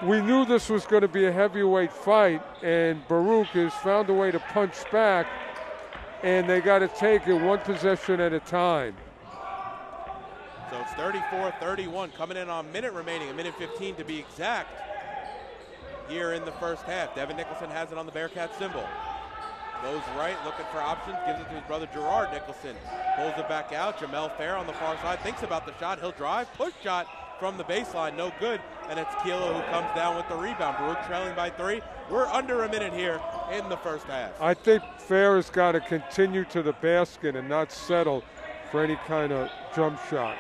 We knew this was going to be a heavyweight fight, and Baruch has found a way to punch back, and they got to take it one possession at a time. So it's 34-31, coming in on a minute remaining, a minute 15 to be exact, here in the first half. Devin Nicholson has it on the Bearcat symbol. Goes right, looking for options, gives it to his brother Gerard Nicholson. Pulls it back out. Jamel Fair on the far side, thinks about the shot. He'll drive, push shot from the baseline, no good. And it's Kilo who comes down with the rebound. Baruch trailing by 3. We're under a minute here in the first half. I think Fair has got to continue to the basket and not settle for any kind of jump shot.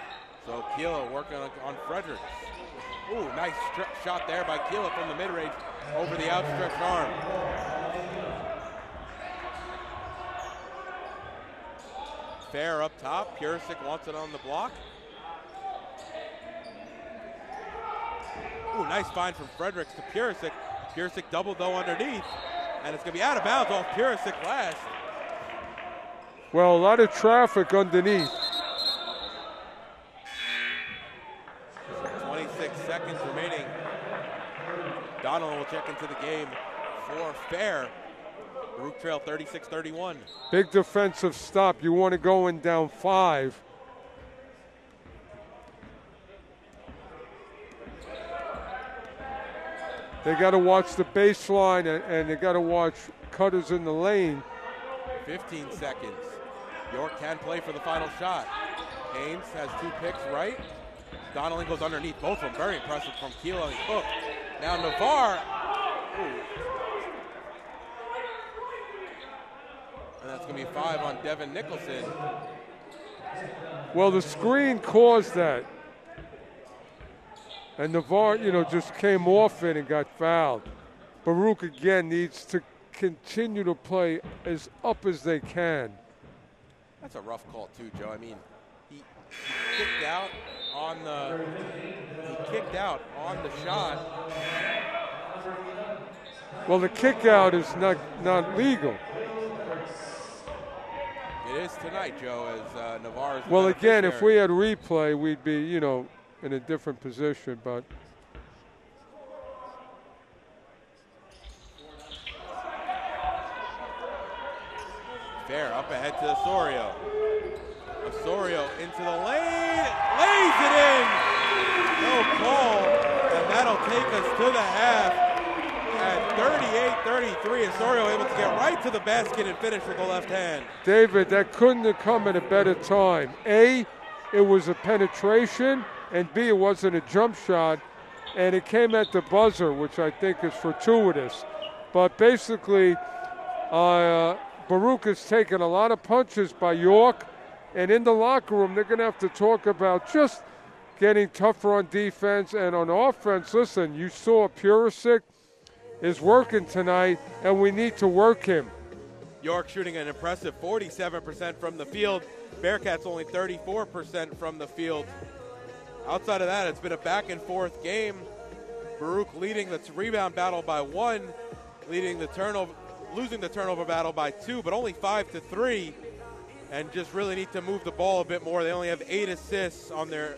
So Kilo working on Fredericks. Ooh, nice shot there by Kilo from the mid-range over the outstretched arm. Fair up top. Purisic wants it on the block. Ooh, nice find from Fredericks to Purisic. Purisic double though underneath. And it's going to be out of bounds off Purisic last. Well, a lot of traffic underneath. 26 seconds remaining. Donald will check into the game for Fair. Baruch trail 36-31. Big defensive stop. You want to go in down 5. They got to watch the baseline, and they got to watch cutters in the lane. 15 seconds. York can play for the final shot. Haynes has 2 picks right. Donnelly goes underneath both of them. Very impressive from Kilo and Cook. Now Navarre. Ooh. going to be 5 on Devin Nicholson. Well, the screen caused that. And Navarre, just came off it and got fouled. Baruch, again, needs to continue to play as up as they can. That's a rough call, too, Joe. I mean, he kicked out on the shot. Well, the kick out is not legal. It is tonight, Joe, as Navarre. Well, again, if we had replay, we'd be, in a different position, but. Fair, up ahead to Osorio. Osorio into the lane, lays it in. No call, and that'll take us to the half. At 38-33, Osorio able to get right to the basket and finish with the left hand. David, that couldn't have come at a better time. A, it was a penetration, and B, it wasn't a jump shot, and it came at the buzzer, which I think is fortuitous. But basically, Baruch has taken a lot of punches by York, and in the locker room, they're going to have to talk about just getting tougher on defense and on offense. Listen, you saw Purisic is working tonight, and we need to work him. York shooting an impressive 47% from the field. Bearcats only 34% from the field. Outside of that, it's been a back-and-forth game. Baruch leading the rebound battle by 1, losing the turnover battle by 2, but only 5-3, and just really need to move the ball a bit more. They only have 8 assists on their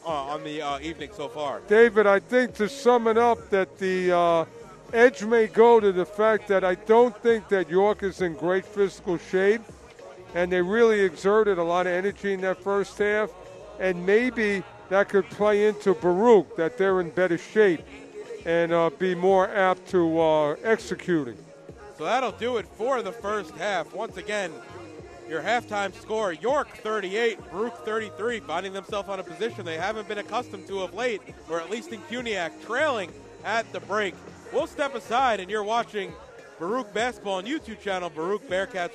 on the evening so far. David, I think to sum it up, that the edge may go to the fact that I don't think that York is in great physical shape, and they really exerted a lot of energy in that first half, and maybe that could play into Baruch, that they're in better shape and be more apt to executing. So that'll do it for the first half. Once again, your halftime score, York 38, Baruch 33, finding themselves on a position they haven't been accustomed to of late, or at least in CUNYAC, trailing at the break. We'll step aside, and you're watching Baruch Basketball on YouTube channel, Baruch Bearcats.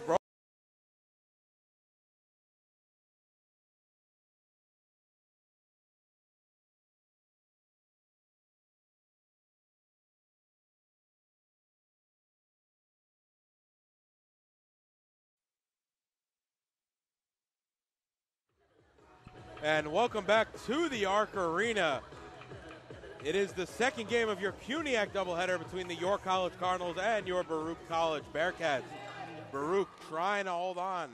And welcome back to the Arc Arena. It is the second game of your CUNYAC doubleheader between the York College Cardinals and your Baruch College Bearcats. Baruch trying to hold on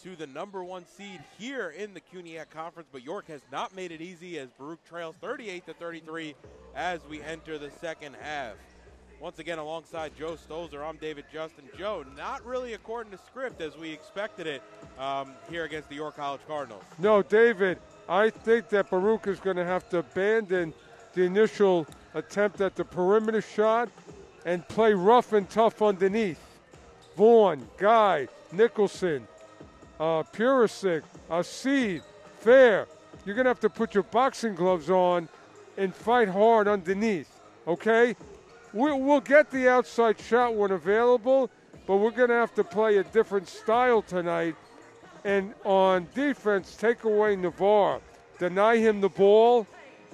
to the #1 seed here in the CUNYAC Conference, but York has not made it easy as Baruch trails 38-33 as we enter the second half. Once again, alongside Joe Stolzer, I'm David Justin. Joe, not really according to script as we expected it here against the York College Cardinals. No, David, I think that Baruch is going to have to abandon the initial attempt at the perimeter shot and play rough and tough underneath. Vaughn, Guy, Nicholson, Purisic, Sayeed, Fair. You're going to have to put your boxing gloves on and fight hard underneath, okay? We'll get the outside shot when available, but we're going to have to play a different style tonight. And on defense, take away Navarre. Deny him the ball.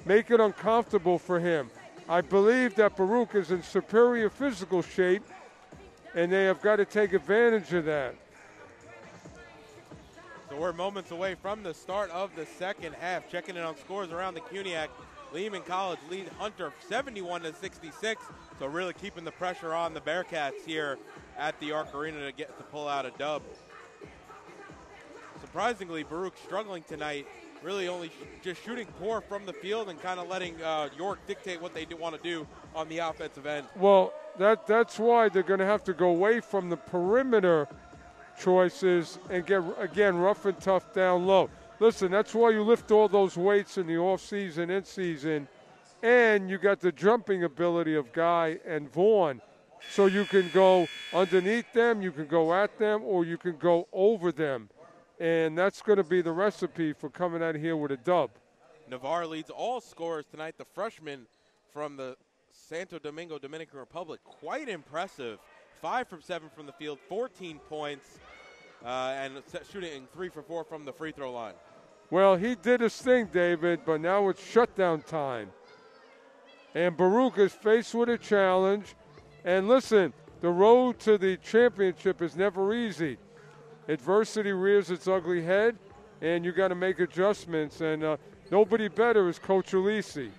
Make it uncomfortable for him. I believe that Baruch is in superior physical shape, and they have got to take advantage of that. So we're moments away from the start of the second half. Checking in on scores around the CUNYAC. Lehman College lead Hunter 71-66. So really keeping the pressure on the Bearcats here at the Arc Arena to pull out a dub. Surprisingly, Baruch struggling tonight. Really only just shooting poor from the field and kind of letting York dictate what they want to do on the offensive end. Well, that's why they're going to have to go away from the perimeter choices and get, again, rough and tough down low. Listen, that's why you lift all those weights in the offseason, in-season, and you got the jumping ability of Guy and Vaughn. So you can go underneath them, you can go at them, or you can go over them. And that's going to be the recipe for coming out of here with a dub. Navarre leads all scorers tonight. The freshman from the Santo Domingo, Dominican Republic, quite impressive. 5 from 7 from the field, 14 points. and shooting 3 for 4 from the free throw line. Well, he did his thing, David, but now it's shutdown time. And Baruch is faced with a challenge. And listen, the road to the championship is never easy. Adversity rears its ugly head, and you got to make adjustments. And nobody better is Coach Alisi.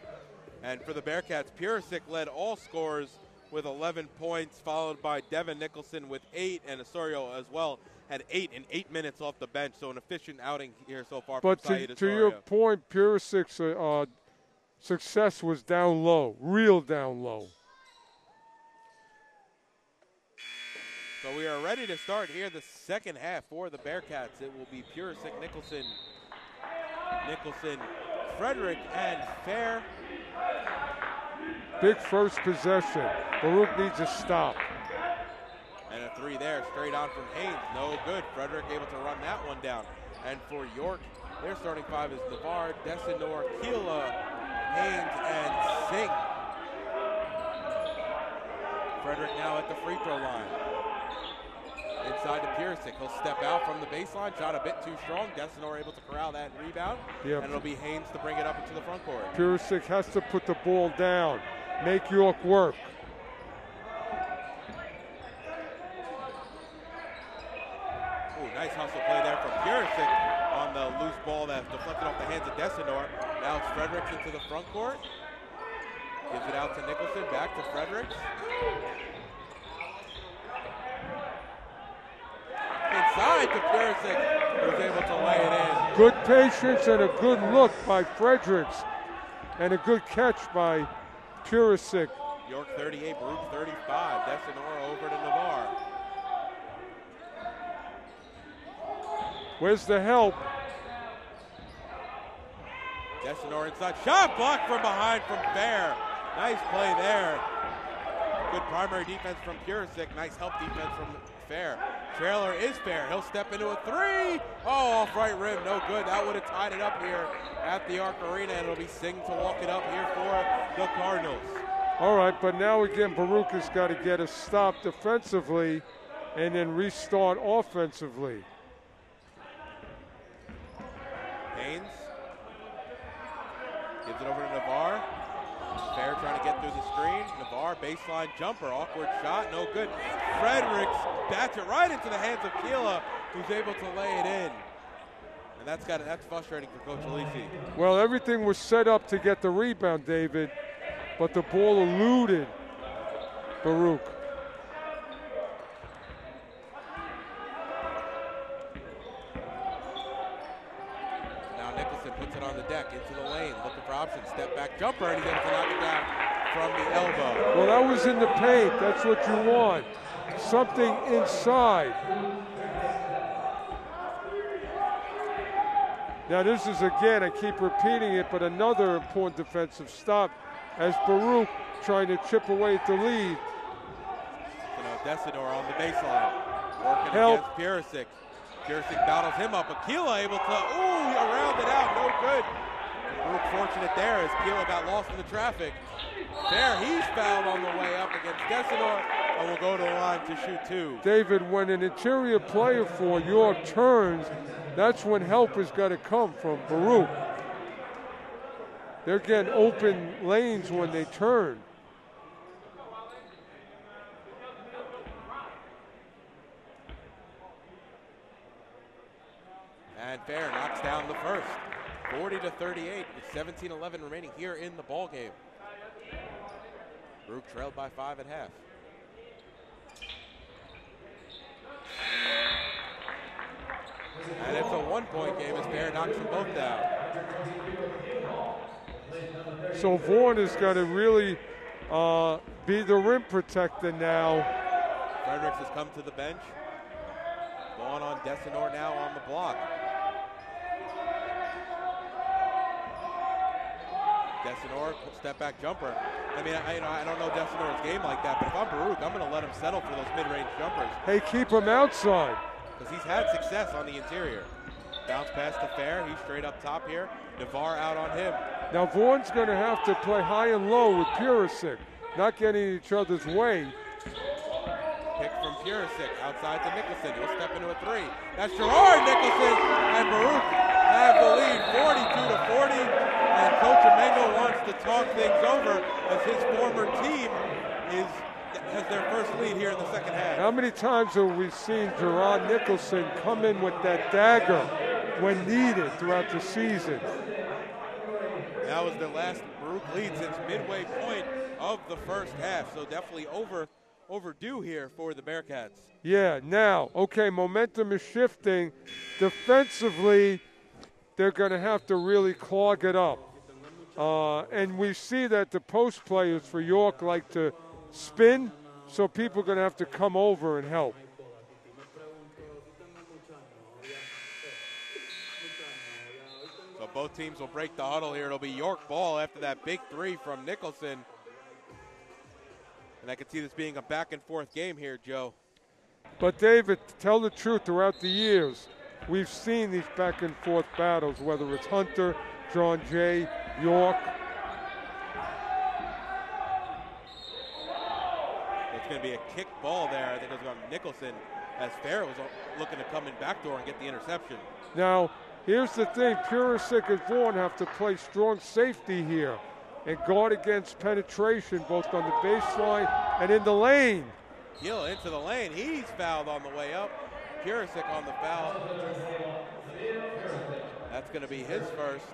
And for the Bearcats, Purisic led all scorers with 11 points, followed by Devin Nicholson with 8, and Osorio as well had 8 in 8 minutes off the bench. So an efficient outing here so far from Sayeed Osorio. But to your point, Purisic's success was down low, real down low. So we are ready to start here the second half for the Bearcats. It will be Purisic, Nicholson, Frederick, and Fair. Big first possession. Baruch needs a stop. And a 3 there, straight on from Haynes. No good. Frederick able to run that one down. And for York, their starting 5 is Navarre, Desinor, Keela, Haynes, and Singh. Frederick now at the free throw line. Inside to Purisic. He'll step out from the baseline. Shot a bit too strong. Desinor able to corral that rebound. Yep. And it'll be Haynes to bring it up into the front court. Purisic has to put the ball down. Make York work. Ooh, nice hustle play there from Purisic on the loose ball that deflected off the hands of Desinor. Now it's Fredericks into the front court. Gives it out to Nicholson. Back to Fredericks. Inside to Purisic, who's able to lay it in. Good patience and a good look by Fredericks, and a good catch by Purisic. York 38, Baruch 35. Desinor over to Navarre. Where's the help? Desinor inside. Shot blocked from behind from Fair. Nice play there. Good primary defense from Purisic. Nice help defense from Fair. Trailer is Fair. He'll step into a 3. Oh, off right rim. No good. That would have tied it up here at the Arc Arena, and it'll be Singh to walk it up here for the Cardinals. All right, but now again, Baruch has got to get a stop defensively and then restart offensively. Haynes gives it over to Navarre. Fair trying to get through the screen. Navarre, baseline jumper, awkward shot, no good. Fredericks bats it right into the hands of Keela, who's able to lay it in. And that's frustrating for Coach Alisi. Well, everything was set up to get the rebound, David, but the ball eluded Baruch. Now Nicholson puts it on the deck, into the lane, looking for options, step back jumper, and he's able to knock it down from the elbow. Well, that was in the paint. That's what you want. Something inside. Now this is, again, I keep repeating it, but another important defensive stop as Baruch trying to chip away at the lead. Desinor on the baseline, working Help. against Purisic. Purisic battles him up. Keela able to, around it out, no good. Baruch fortunate there as Keela got lost in the traffic. There, he's fouled on the way up against Desinor, and will go to the line to shoot 2. David, when an interior player for York turns, that's when help has got to come from Baruch. They're getting open lanes when they turn. And Fair knocks down the first. 40-38 with 17-11 remaining here in the ball game. Baruch trailed by 5 at half. And it's a 1-point game as Fair knocks them both down. So Vaughn has got to really be the rim protector now. Fredericks has come to the bench. Vaughn on Desinor now on the block. Desinor, step back jumper. I mean, I don't know Desinor's game like that, but if I'm Baruch, I'm going to let him settle for those mid-range jumpers. Hey, keep him outside. Because he's had success on the interior. Bounce pass to Fair. He's straight up top here. Navarre out on him. Now Vaughn's going to have to play high and low with Purisic, not getting in each other's way. Pick from Purisic outside to Nicholson. He'll step into a three. That's Gerard Nicholson, and Baruch have the lead 42-40. And Coach Amengo wants to talk things over as his former team has their first lead here in the second half. How many times have we seen Gerard Nicholson come in with that dagger when needed throughout the season? That was the last Baruch lead since midway point of the first half, so definitely overdue here for the Bearcats. Yeah, now, okay, momentum is shifting. Defensively, they're going to have to really clog it up. And we see that the post players for York like to spin, so people are going to have to come over and help. So both teams will break the huddle here. It'll be York ball after that big three from Nicholson. And I could see this being a back and forth game here, Joe. But David, to tell the truth, throughout the years, we've seen these back and forth battles, whether it's Hunter, John Jay, York. It's going to be a kick ball there. I think it was going to Nicholson as Fair was looking to come in backdoor and get the interception. Now, here's the thing. Purisic and Vaughn have to play strong safety here and guard against penetration both on the baseline and in the lane. Gill into the lane. He's fouled on the way up. Purisic on the foul. That's going to be his first,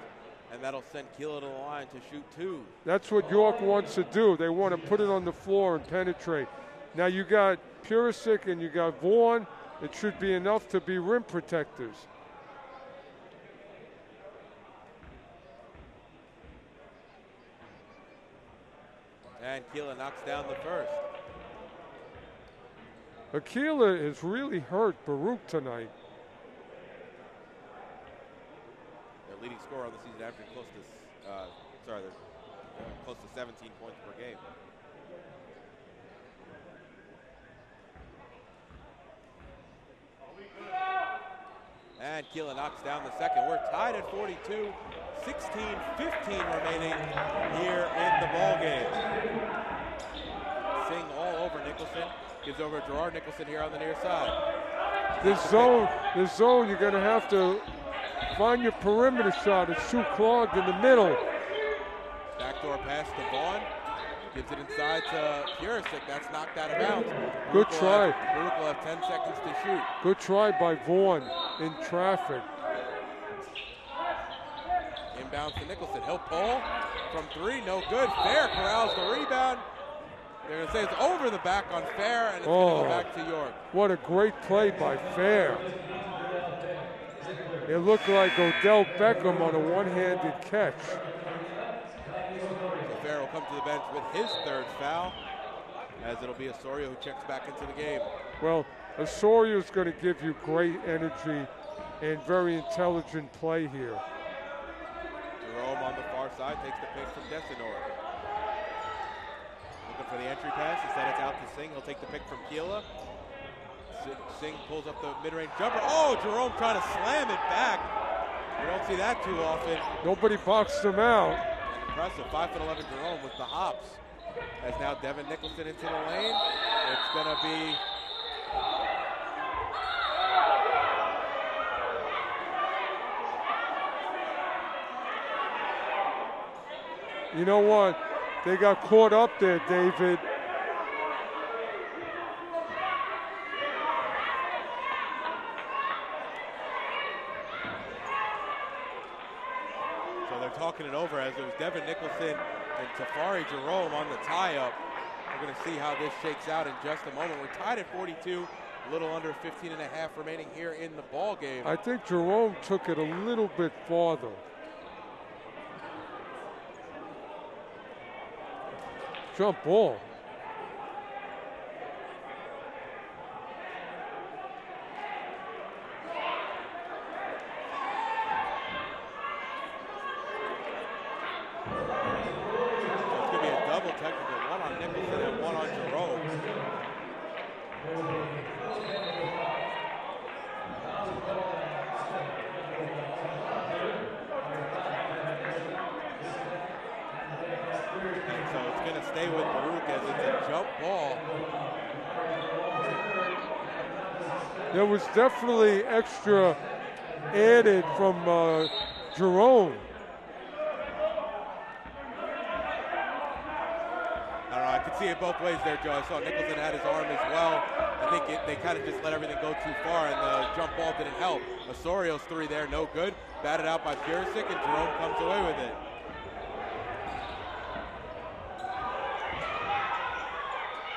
and that'll send Keela to the line to shoot two. That's what York wants to do. They want to put it on the floor and penetrate. Now you got Purisic and you got Vaughn. It should be enough to be rim protectors. And Keela knocks down the first. Aquila has really hurt Baruch tonight. Their leading scorer on the season, averaging close to, close to 17 points per game. And Keela knocks down the second. We're tied at 42. 16-15 remaining here in the ball game. Singh all over Nicholson. Gives over Gerard Nicholson here on the near side. This zone, you're going to have to find your perimeter shot. It's too clogged in the middle. Backdoor pass to Vaughn. Gives it inside to Purisic. That's knocked out of bounds. Good try. Baruch will have 10 seconds to shoot. Good try by Vaughn in traffic. Inbounds to Nicholson. He'll pull from three. No good. Fair corrals the rebound. They're going to say it's over the back on Fair, and it's going to go back to York. What a great play by Fair. It looked like Odell Beckham on a one-handed catch. So Fair will come to the bench with his third foul, as it'll be Osorio who checks back into the game. Well, Osorio is going to give you great energy and very intelligent play here. Jerome on the far side takes the pick from Desinor. Looking for the entry pass. Instead, it's out to Singh. He'll take the pick from Keela. Singh pulls up the mid-range jumper. Oh, Jerome trying to slam it back. We don't see that too often. Nobody boxed him out. Impressive. 5'11" Jerome with the hops. As now Devin Nicholson into the lane. It's going to be... You know what? They got caught up there, David. So they're talking it over as it was Devin Nicholson and Tafari Jerome on the tie-up. We're going to see how this shakes out in just a moment. We're tied at 42, a little under 15 and a half remaining here in the ball game. I think Jerome took it a little bit farther. Jump ball. It's going to be a double technical, one on Nicholson and one on Jerome. Stay with Baruch as it's a jump ball. There was definitely extra added from Jerome. I don't know, I could see it both ways there, Joe. I saw Nicholson had his arm as well. I think they kind of just let everything go too far, and the jump ball didn't help. Osorio's three there, no good. Batted out by Purisic, and Jerome comes away with it.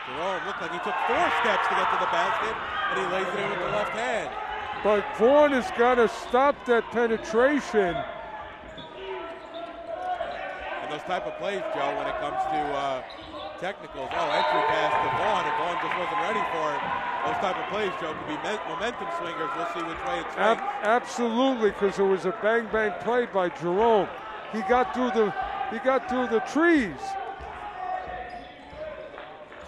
Jerome looked like he took 4 steps to get to the basket, and he lays it in with the left hand. But Vaughn has got to stop that penetration. And those type of plays, Joe, when it comes to technicals, entry pass to Vaughn, and Vaughn just wasn't ready for it. Those type of plays, Joe, could be momentum swingers. We'll see which way it swings. Absolutely, because it was a bang-bang play by Jerome. He got through the trees.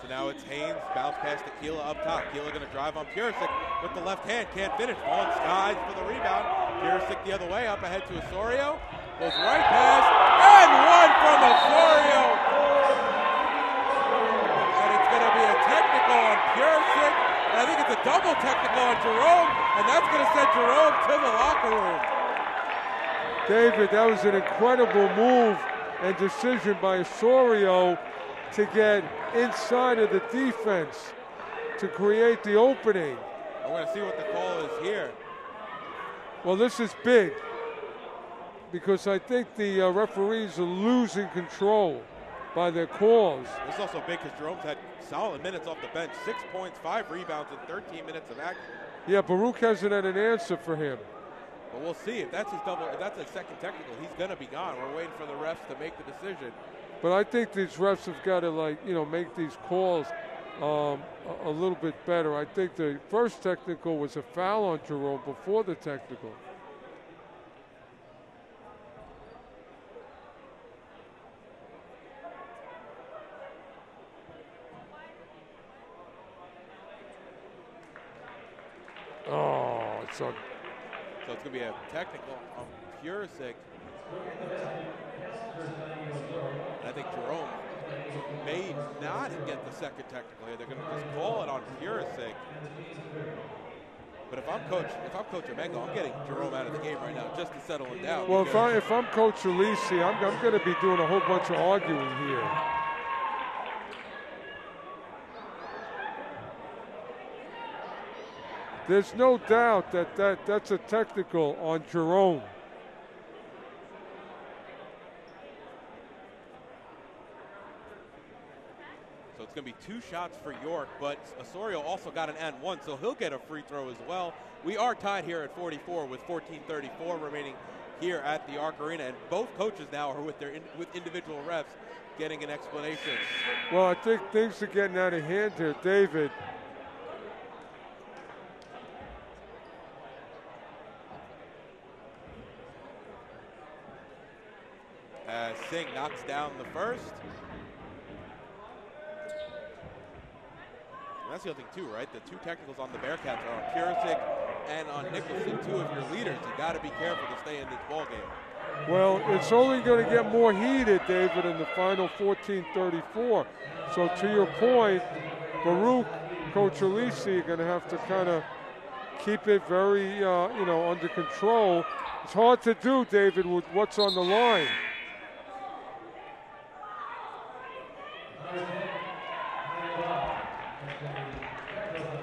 So now it's Haynes, bounce pass to Keela up top. Keela going to drive on Purisic with the left hand, can't finish. Vaughn skies for the rebound. Purisic the other way, up ahead to Osorio. Goes right pass, and one from Osorio. And it's going to be a technical on Purisic. And I think it's a double technical on Jerome, and that's going to send Jerome to the locker room. David, that was an incredible move and decision by Osorio to get inside of the defense to create the opening. I'm going to see what the call is here. Well, this is big because I think the referees are losing control by their calls. This is also big because Jerome's had solid minutes off the bench. 6 points, 5 rebounds in 13 minutes of action. Yeah, Baruch hasn't had an answer for him. But we'll see. If that's his if that's a second technical, he's going to be gone. We're waiting for the refs to make the decision. But I think these refs have got to, make these calls a little bit better. I think the first technical was a foul on Jerome before the technical. Oh, it's on. So it's going to be a technical on Purisic. I think Jerome may not get the second technical here. They're going to just call it on Purisic. But if I'm Coach Amengo, I'm getting Jerome out of the game right now just to settle him down. Well, if I'm Coach Alisi, I'm going to be doing a whole bunch of arguing here. There's no doubt that's a technical on Jerome. So it's going to be 2 shots for York, but Osorio also got an and 1, so he'll get a free throw as well. We are tied here at 44 with 14:34 remaining here at the Arc Arena, and both coaches now are with individual refs getting an explanation. Well, I think things are getting out of hand here, David. Singh knocks down the first. And that's the other thing too, right? The 2 technicals on the Bearcats are on Purisic and on Nicholson, 2 of your leaders. You got to be careful to stay in this ball game. Well, it's only going to get more heated, David, in the final 14:34. So to your point, Baruch, Coach Alisi are going to have to kind of keep it very, under control. It's hard to do, David, with what's on the line.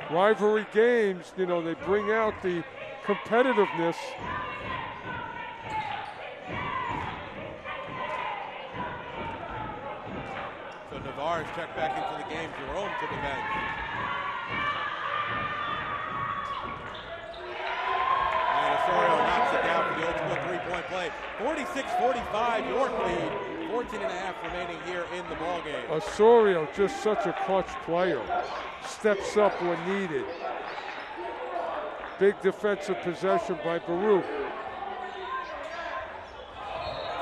Rivalry games, they bring out the competitiveness. So Navarre is checked back into the game. Jerome to the bench. And Osorio knocks it down for the old school 3-point play. 46-45, York lead. 14.5 remaining here in the ballgame. Osorio, just such a clutch player. Steps up when needed. Big defensive possession by Baruch.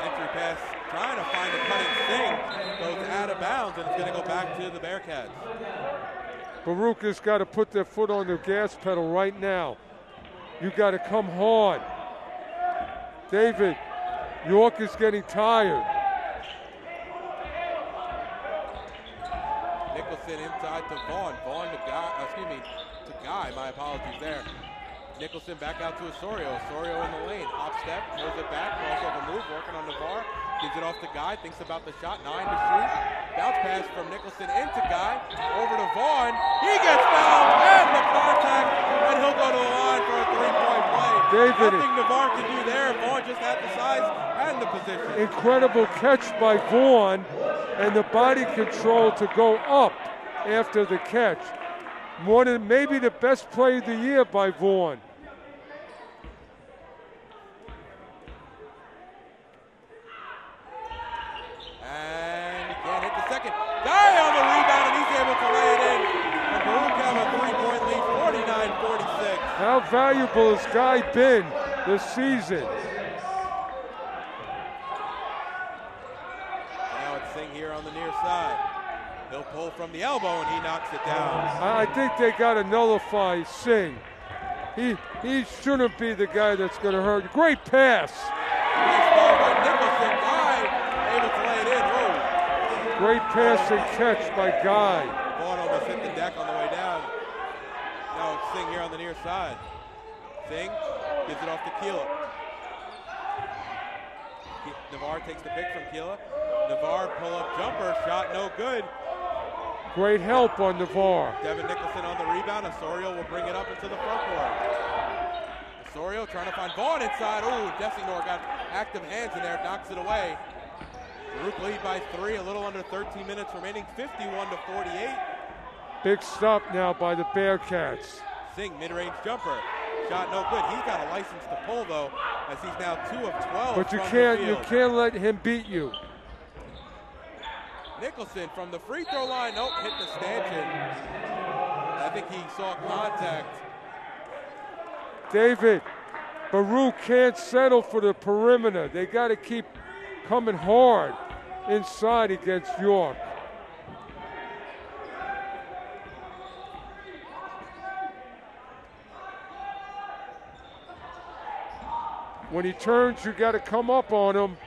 Entry pass, trying to find a cutting Singh, goes out of bounds, and it's going to go back to the Bearcats. Baruch has got to put their foot on the gas pedal right now. You got to come hard. David, York is getting tired. Nicholson inside to Vaughn. Vaughn to Guy, my apologies there. Nicholson back out to Osorio. Osorio in the lane. Hop step, throws it back, crossover move, working on Navarre. Gives it off to Guy, thinks about the shot, 9 to shoot. Bounce pass from Nicholson into Guy, over to Vaughn. He gets fouled, and the contact, and he'll go to the line for a three-point play. David, nothing Navarre can do there. Vaughn just had the size and the position. Incredible catch by Vaughn, and the body control to go up after the catch. More than maybe the best play of the year by Vaughn. And he can't hit the second. Guy on the rebound, and he's able to lay it in. And Baruch have a three-point lead, 49-46. How valuable has Guy been this season? Now it's Singh here on the near side. He'll pull from the elbow, and he knocks it down. I think they got to nullify Singh. He shouldn't be the guy that's going to hurt. Great pass. Nice ball by Nicholson. Guy able to lay it in. Oh. Great pass and catch by Guy. Vaughn almost hit the deck on the way down. Now it's Singh here on the near side. Singh gives it off to Keela. Navarre takes the pick from Keela. Navarre pull-up jumper, shot no good. Great help on Navarre. Devin Nicholson on the rebound. Osorio will bring it up into the front court. Osorio trying to find Vaughn inside. Oh, Desinor got active hands in there, knocks it away. Baruch lead by 3, a little under 13 minutes remaining, 51-48. Big stop now by the Bearcats. Singh, mid-range jumper. Shot no good. He's got a license to pull, though, as he's now 2 of 12. But you can't let him beat you. Nicholson from the free throw line. Nope, hit the stanchion. I think he saw contact. David, Baruch can't settle for the perimeter. They got to keep coming hard inside against York. When he turns, you got to come up on him.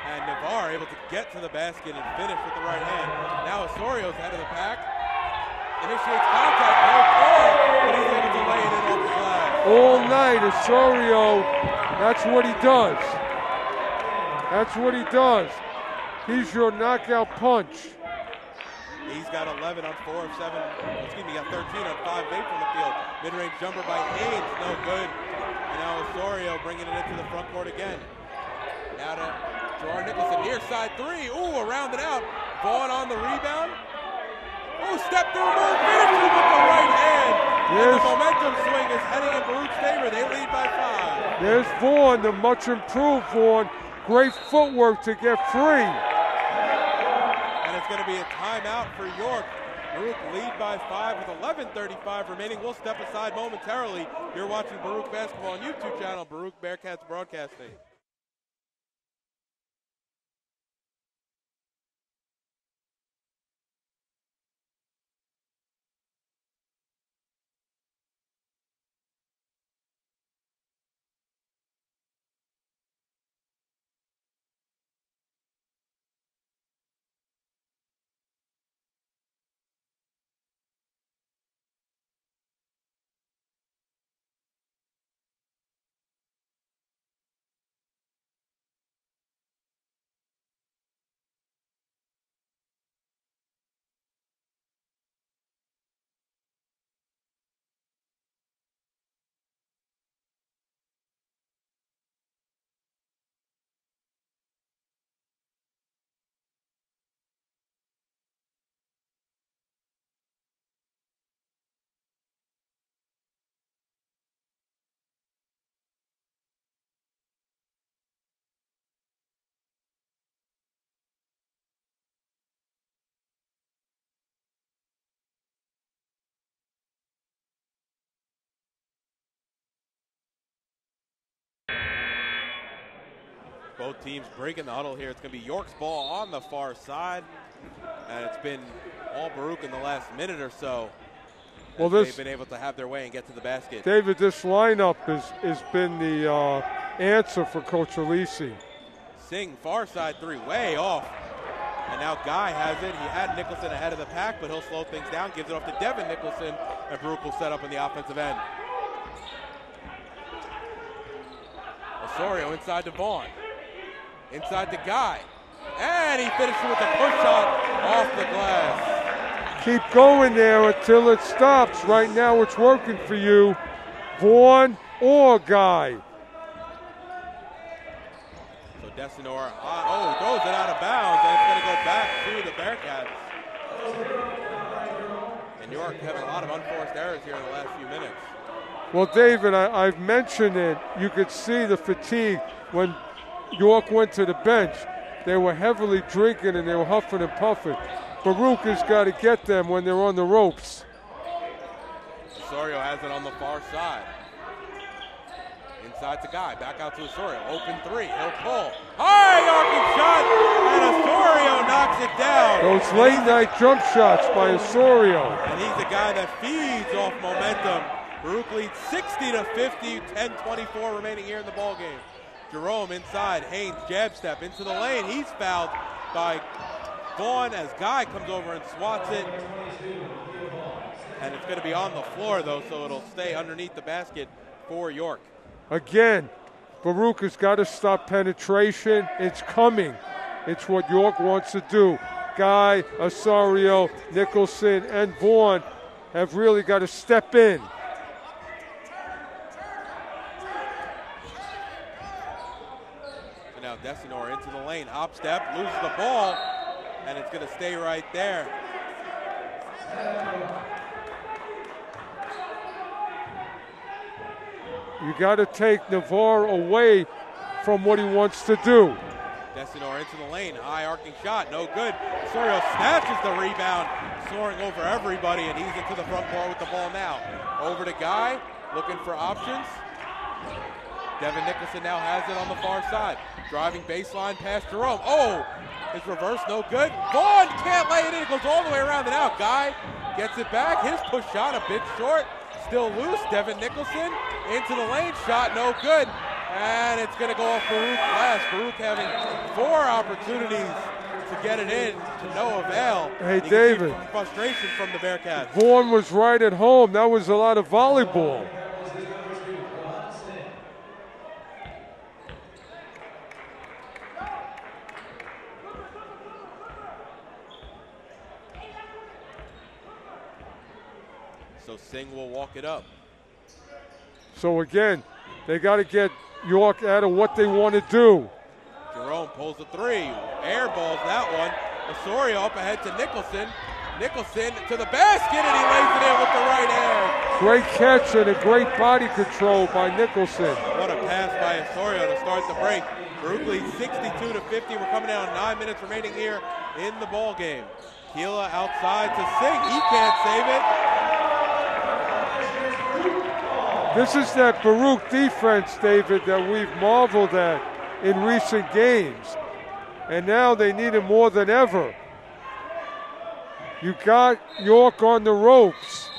And Navarre able to get to the basket and finish with the right hand. Now Osorio's head of the pack. Initiates contact, no call, but he's able to lay it in off the glass. All night, Osorio, that's what he does. That's what he does. He's your knockout punch. He's got 11 on 4 of 7. Excuse me, got 13 on 5 8 from the field. Mid-range jumper by Haynes, no good. And now Osorio bringing it into the front court again. Now to Gerard Nicholson, near side 3. Ooh, around and out. Vaughn on the rebound. Ooh, step through move, finishes with the right hand. And the momentum swing is heading in Baruch's favor. They lead by 5. There's Vaughn, the much improved Vaughn. Great footwork to get free. And it's going to be a timeout for York. Baruch lead by 5 with 11:35 remaining. We'll step aside momentarily. You're watching Baruch Basketball on YouTube channel, Baruch Bearcats Broadcasting. Both teams breaking the huddle here. It's going to be York's ball on the far side. And it's been all Baruch in the last minute or so. Well, they've been able to have their way and get to the basket. David, this lineup has been the answer for Coach Alisi. Singh, far side 3, way off. And now Guy has it. He had Nicholson ahead of the pack, but he'll slow things down. Gives it off to Devin Nicholson. And Baruch will set up in the offensive end. Osorio inside to Vaughn. Inside to Guy. And he finishes with a push shot off the glass. Keep going there until it stops. Right now it's working for you. Vaughn or Guy. So Desinor, throws it out of bounds, and it's going to go back to the Bearcats. And York having a lot of unforced errors here in the last few minutes. Well, David, I've mentioned it. You could see the fatigue when York went to the bench. They were heavily drinking and they were huffing and puffing. Baruch has got to get them when they're on the ropes. Osorio has it on the far side. Inside to Guy, back out to Osorio. Open three, he'll pull. High arcing shot, and Osorio knocks it down. Those late night jump shots by Osorio. And he's the guy that feeds off momentum. Baruch leads 60-50, 10-24 remaining here in the ball game. Jerome inside, Haynes jab step into the lane. He's fouled by Vaughn as Guy comes over and swats it. And it's going to be on the floor though, so it'll stay underneath the basket for York. Again, Baruch has got to stop penetration. It's coming. It's what York wants to do. Guy, Osorio, Nicholson, and Vaughn have really got to step in. Now Desinor into the lane, hop step, loses the ball, and it's going to stay right there. You got to take Navarre away from what he wants to do. Desinor into the lane, high arcing shot, no good. Osorio snatches the rebound, soaring over everybody, and he's into the front court with the ball now. Over to Guy, looking for options. Devin Nicholson now has it on the far side. Driving baseline past Jerome. Oh, his reverse no good. Vaughn can't lay it in. It goes all the way around and out. Guy gets it back. His push shot a bit short. Still loose. Devin Nicholson into the lane. Shot no good. And it's going to go off Baruch last. Baruch having 4 opportunities to get it in to no avail. Hey, David. Frustration from the Bearcats. Vaughn was right at home. That was a lot of volleyball. So Singh will walk it up. So again, they got to get York out of what they want to do. Jerome pulls the three, air balls that one. Osorio up ahead to Nicholson. Nicholson to the basket, and he lays it in with the right hand. Great catch and a great body control by Nicholson. What a pass by Osorio to start the break. Baruch leads 62-50. We're coming down 9 minutes remaining here in the ball game. Keela outside to Singh. He can't save it. This is that Baruch defense, David, that we've marveled at in recent games. And now they need it more than ever. You got York on the ropes.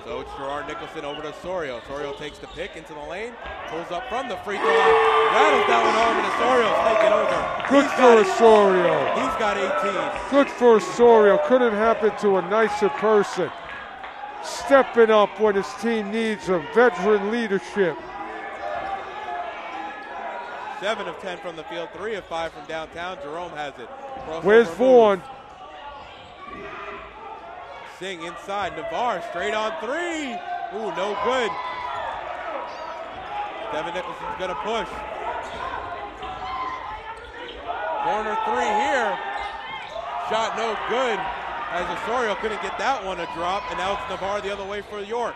So it's Gerard Nicholson over to Osorio. Osorio takes the pick into the lane, pulls up from the free throw line, rattles that one home, and Osorio's taking over. Good for Osorio. He's got 18. Good for Osorio. Couldn't happen to a nicer person. Stepping up when his team needs him. Veteran leadership. 7 of 10 from the field, 3 of 5 from downtown. Jerome has it. Where's Vaughn? Singh inside. Navarre straight on 3. Ooh, no good. Devin Nicholson's going to push. Corner 3 here. Shot no good, as Osorio couldn't get that one a drop, and now it's Navarre the other way for York.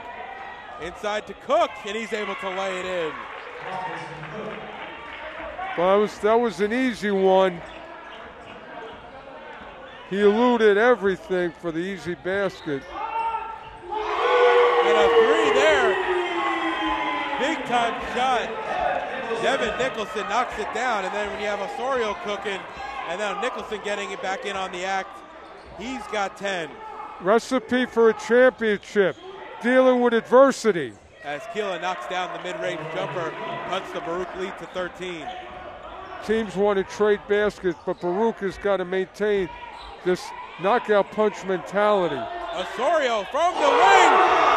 Inside to Cook, and he's able to lay it in. Well, that was an easy one. He eluded everything for the easy basket. And a 3 there. Big time shot. Devin Nicholson knocks it down, and then when you have Osorio cooking, and now Nicholson getting it back in on the act, he's got 10. Recipe for a championship. Dealing with adversity. As Keela knocks down the mid-range jumper, cuts the Baruch lead to 13. teams want to trade baskets, but Baruch has got to maintain this knockout punch mentality. Osorio from the wing,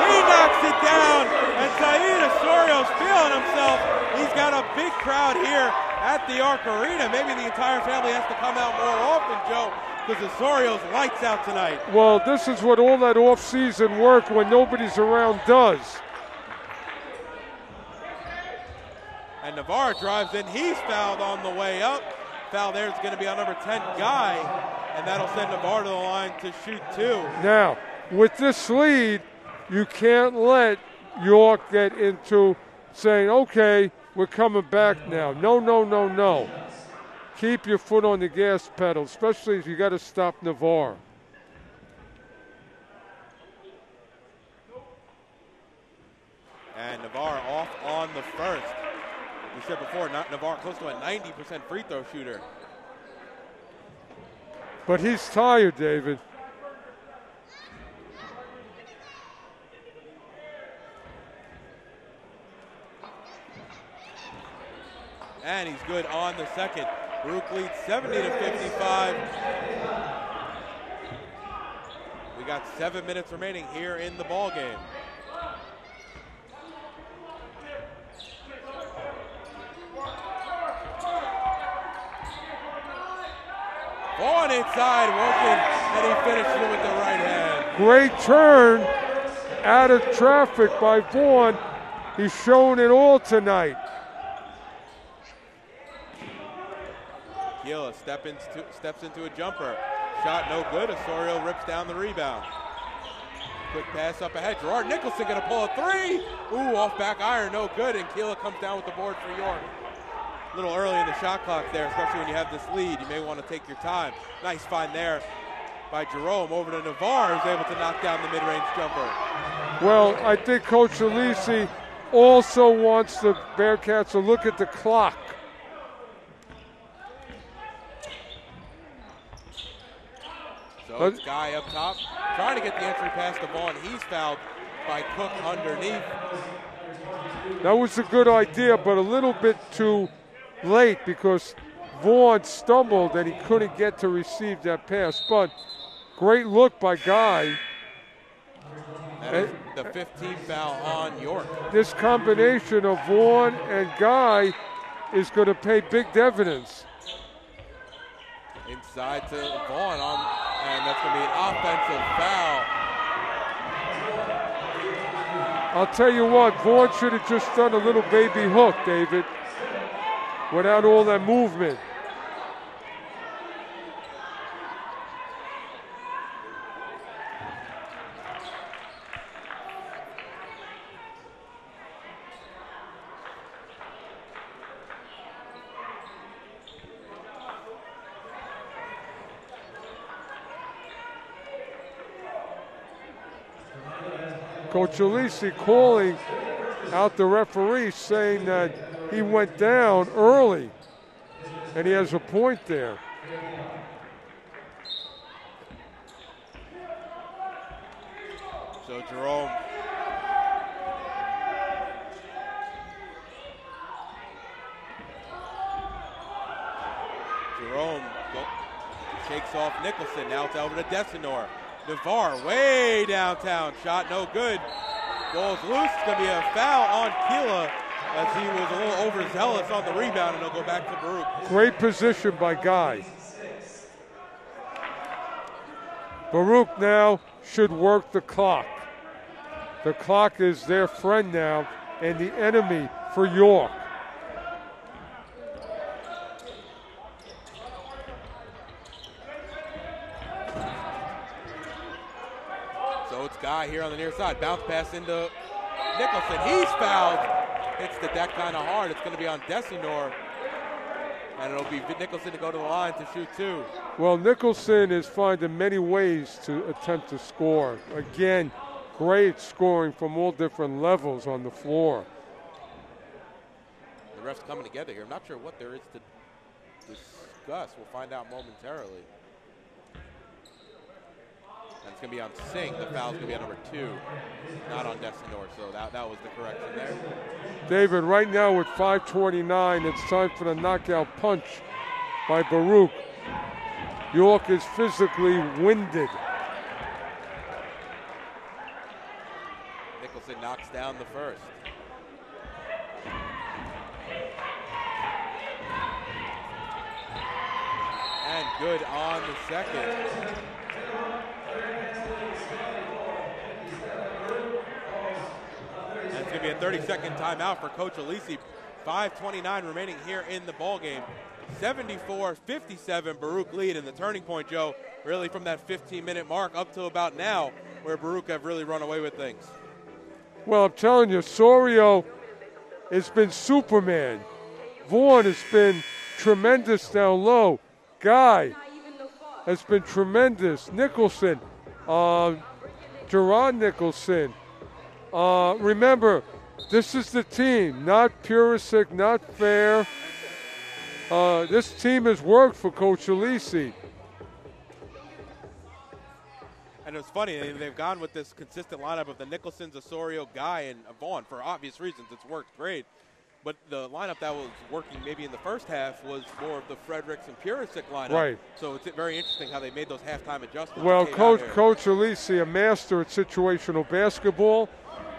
he knocks it down, and Sayeed Osorio's feeling himself. He's got a big crowd here at the Arc Arena. Maybe the entire family has to come out more often, Joe, because Osorio's lights out tonight. Well, this is what all that off-season work when nobody's around does. And Navarre drives in, he's fouled on the way up. Foul there is going to be on number 10, Guy, and that'll send Navarre to the line to shoot 2. Now, with this lead, you can't let York get into saying, okay, we're coming back now. No, no, no, no. Keep your foot on the gas pedal, especially if you got to stop Navarre. And Navarre off on the first. We said before, Navarre close to a 90% free throw shooter. But he's tired, David. And he's good on the second. Baruch leads 70-55. We got 7 minutes remaining here in the ball game. Vaughn inside working, and he finishes it with the right hand. Great turn out of traffic by Vaughn. He's shown it all tonight. Gila steps into a jumper. Shot no good. Osorio rips down the rebound. Quick pass up ahead. Gerard Nicholson going to pull a 3. Ooh, off back iron, no good. And Keela comes down with the board for York. A little early in the shot clock there, especially when you have this lead. You may want to take your time. Nice find there by Jerome over to Navarre, who's able to knock down the mid-range jumper. Well, I think Coach Alisi also wants the Bearcats to look at the clock. So it's Guy up top, trying to get the entry pass to Vaughn. He's fouled by Cook underneath. That was a good idea, but a little bit too late because Vaughn stumbled and he couldn't get to receive that pass. But great look by Guy. That is the 15th foul on York. This combination of Vaughn and Guy is going to pay big dividends. Inside to Vaughn, and that's going to be an offensive foul. I'll tell you what, Vaughn should have just done a little baby hook, David, without all that movement. Coach Alisi calling out the referee, saying that he went down early, and he has a point there. So Jerome. Shakes off Nicholson. Now it's over to Desinor. Navarre way downtown. Shot no good. Goes loose. It's going to be a foul on Keela as he was a little overzealous on the rebound, and he'll go back to Baruch. Great position by Guy. Baruch now should work the clock. The clock is their friend now and the enemy for York. So it's Guy here on the near side. Bounce pass into Nicholson. He's fouled. Hits the deck kind of hard. It's going to be on Desinor. And it'll be Nicholson to go to the line to shoot two. Well, Nicholson is finding many ways to attempt to score. Again, great scoring from all different levels on the floor. The refs coming together here. I'm not sure what there is to discuss. We'll find out momentarily. It's going to be on Singh. The foul's going to be on number 2, not on Desinor. So that was the correction there. David, right now with 5:29, it's time for the knockout punch by Baruch. York is physically winded. Nicholson knocks down the first. And good on the second. And it's going to be a 30-second timeout for Coach Alisi. 5:29 remaining here in the ballgame. 74-57 Baruch lead, and the turning point, Joe, really from that 15-minute mark up to about now, where Baruch have really run away with things. Well, I'm telling you, Osorio has been Superman. Vaughn has been tremendous down low. Guy has been tremendous. Nicholson, Jerron Nicholson. Remember, this is the team, not Purisic, not Fair. This team has worked for Coach Alisi. And it's funny, they've gone with this consistent lineup of the Nicholsons, Osorio, Guy, and Vaughn for obvious reasons. It's worked great. But the lineup that was working maybe in the first half was more of the Fredericks and Purisic lineup. Right. So it's very interesting how they made those halftime adjustments. Well, Coach Alisi, a master at situational basketball,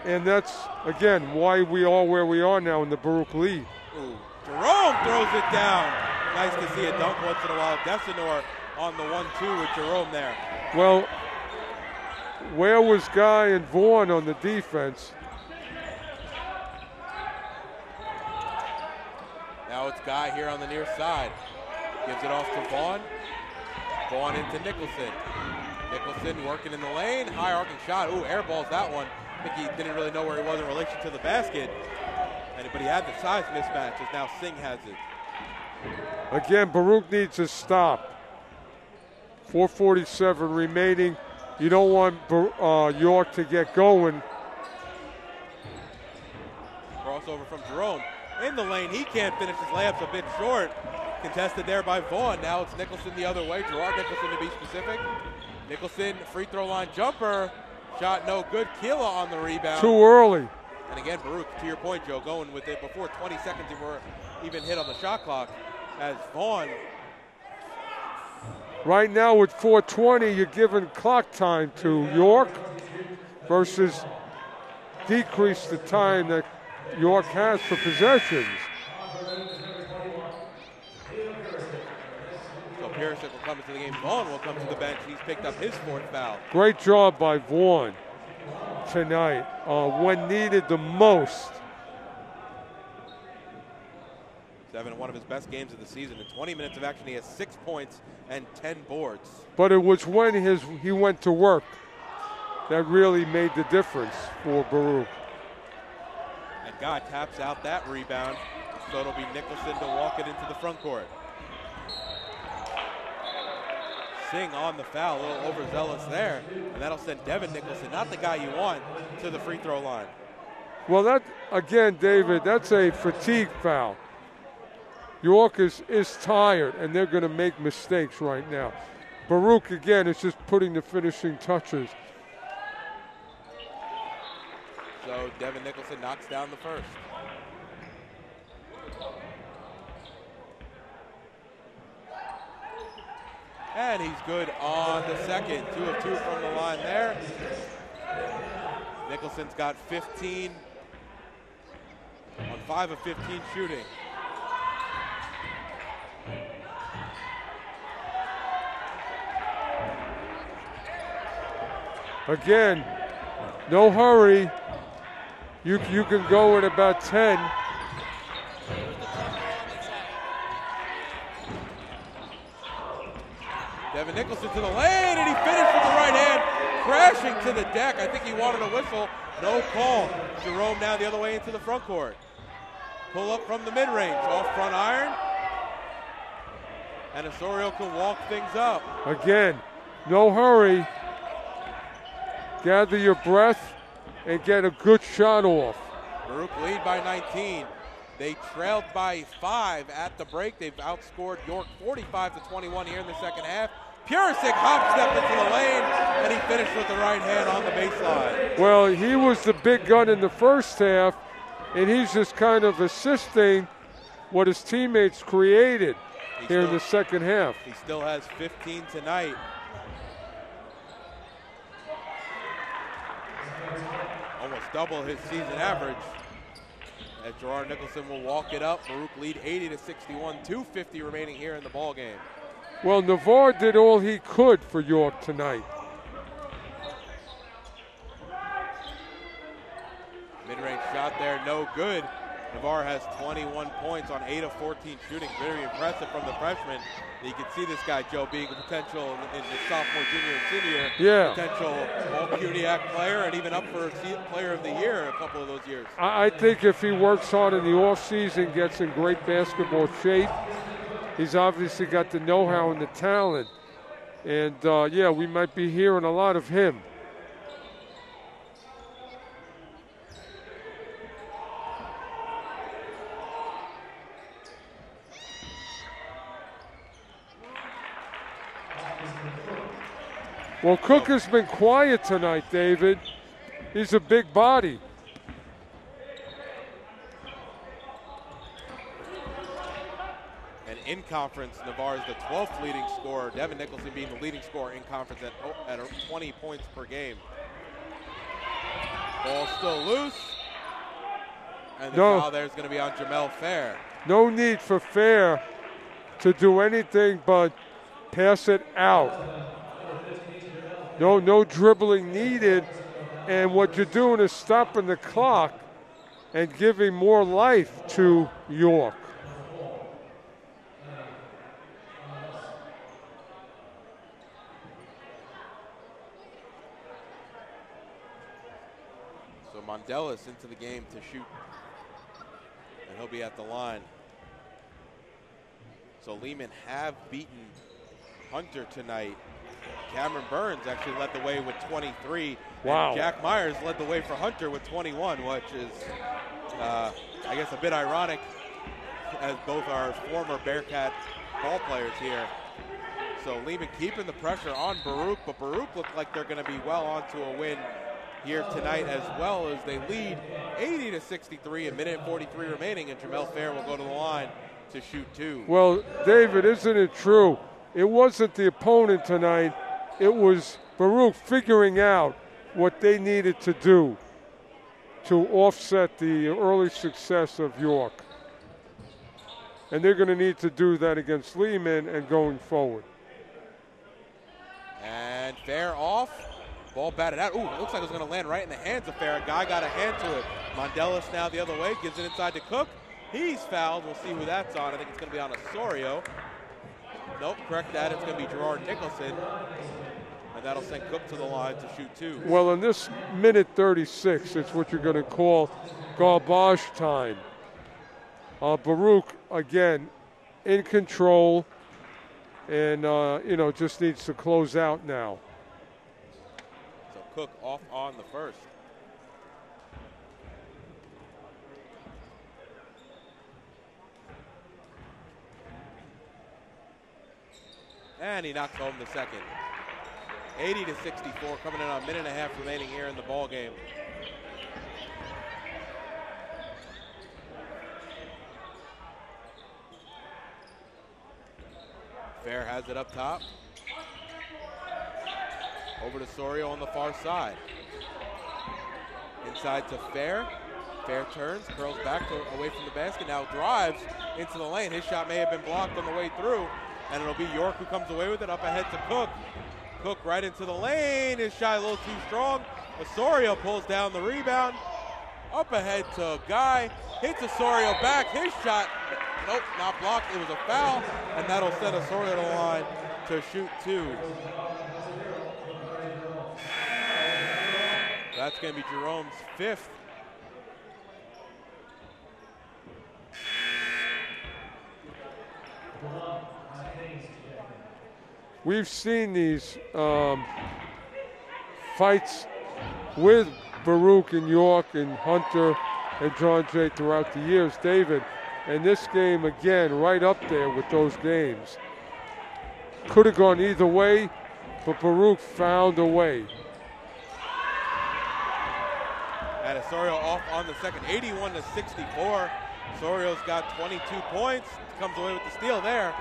and that's, again, why we are where we are now in the Baruch lead. Ooh, Jerome throws it down. Nice to see a dunk once in a while. Desinor on the 1-2 with Jerome there. Well, where was Guy and Vaughn on the defense? Now it's Guy here on the near side. Gives it off to Vaughn. Vaughn into Nicholson. Nicholson working in the lane. High arcing shot. Ooh, airballs that one. I think he didn't really know where he was in relation to the basket. But he had the size mismatch as now Singh has it. Again, Baruch needs to stop. 4:47 remaining. You don't want York to get going. Crossover from Jerome. In the lane, he can't finish his layups, a bit short. Contested there by Vaughn. Now it's Nicholson the other way. Gerard Nicholson to be specific. Nicholson, free throw line jumper. Shot no good. Keela on the rebound. Too early. And again, Baruch, to your point, Joe, going with it before 20 seconds were even hit on the shot clock. As Vaughn. Right now with 4:20, you're giving clock time to York versus decrease the time that York has for possessions. So Purisic will come into the game. Vaughn will come to the bench. He's picked up his 4th foul. Great job by Vaughn tonight when needed the most. 7 and one of his best games of the season. In 20 minutes of action, he has 6 points and 10 boards. But it was when he went to work that really made the difference for Baruch. And Guy taps out that rebound, so it'll be Nicholson to walk it into the front court. Singh on the foul, a little overzealous there, and that'll send Devin Nicholson, not the guy you want, to the free throw line. Well, that, again, David, that's a fatigue foul. York is tired, and they're going to make mistakes right now. Baruch, again, is just putting the finishing touches. So Devin Nicholson knocks down the first. And he's good on the second. 2 of 2 from the line there. Nicholson's got 15 on 5 of 15 shooting. Again, no hurry. You can go at about 10. Devin Nicholson to the lane, and he finished with the right hand, crashing to the deck. I think he wanted a whistle. No call. Jerome now the other way into the front court. Pull up from the mid-range, off front iron. And Osorio can walk things up. Again, no hurry. Gather your breath and get a good shot off. Baruch lead by 19. They trailed by 5 at the break. They've outscored York 45-21 here in the second half. Purisic hop step into the lane, and he finished with the right hand on the baseline. Well, he was the big gun in the first half, and he's just kind of assisting what his teammates created here in the second half. He still has 15 tonight. Almost double his season average. As Gerard Nicholson will walk it up. Baruch lead 80-61, 2:50 remaining here in the ball game. Well, Navarre did all he could for York tonight. Mid-range shot there, no good. Navarre has 21 points on 8 of 14 shooting. Very impressive from the freshman. You can see this guy, Joe, being a potential in his sophomore, junior, and senior. Yeah. Potential all-CUNYAC player and even up for player of the year a couple of those years. I think if he works hard in the offseason, gets in great basketball shape, he's obviously got the know-how and the talent. And, yeah, we might be hearing a lot of him. Well, Cook has been quiet tonight, David. He's a big body. And in conference, Navarre is the 12th leading scorer. Devin Nicholson being the leading scorer in conference at 20 points per game. Ball still loose. And the foul there is going to be on Jamel Fair. No need for Fair to do anything but pass it out. No dribbling needed, and what you're doing is stopping the clock and giving more life to York. So Mondelis into the game to shoot, and he'll be at the line. So Lehman have beaten Hunter tonight. Cameron Burns actually led the way with 23. Wow. And Jack Myers led the way for Hunter with 21, which is, I guess, a bit ironic as both are former Bearcat ball players here. So Lehman keeping the pressure on Baruch, but Baruch look like they're going to be well onto a win here tonight as well, as they lead 80-63, a minute and 43 remaining, and Jamel Fair will go to the line to shoot two. Well, David, isn't it true? It wasn't the opponent tonight. It was Baruch figuring out what they needed to do to offset the early success of York. And they're going to need to do that against Lehman and going forward. And Fair off. Ball batted out. Ooh, it looks like it was going to land right in the hands of Fair. A guy got a hand to it. Mondelis now the other way, gives it inside to Cook. He's fouled. We'll see who that's on. I think it's going to be on Osorio. Nope, correct that. It's going to be Gerard Nicholson. And that'll send Cook to the line to shoot two. Well, in this minute 36, it's what you're going to call garbage time. Baruch, again, in control and, just needs to close out now. So Cook off on the first. And he knocks home the second. 80-64, coming in on a minute and a half remaining here in the ball game. Fair has it up top. Over to Osorio on the far side. Inside to Fair. Fair turns, curls back away from the basket, now drives into the lane. His shot may have been blocked on the way through, and it'll be York who comes away with it. Up ahead to Cook. Cook right into the lane. His shot a little too strong. Osorio pulls down the rebound. Up ahead to Guy. Hits Osorio back. His shot, nope, not blocked. It was a foul, and that'll send Osorio to the line to shoot two. That's going to be Jerome's fifth. We've seen these fights with Baruch and York and Hunter and John Jay throughout the years, David. And this game, again, right up there with those games. Could have gone either way, but Baruch found a way. And Osorio off on the second, 81-64. Osorio's got 22 points, comes away with the steal there.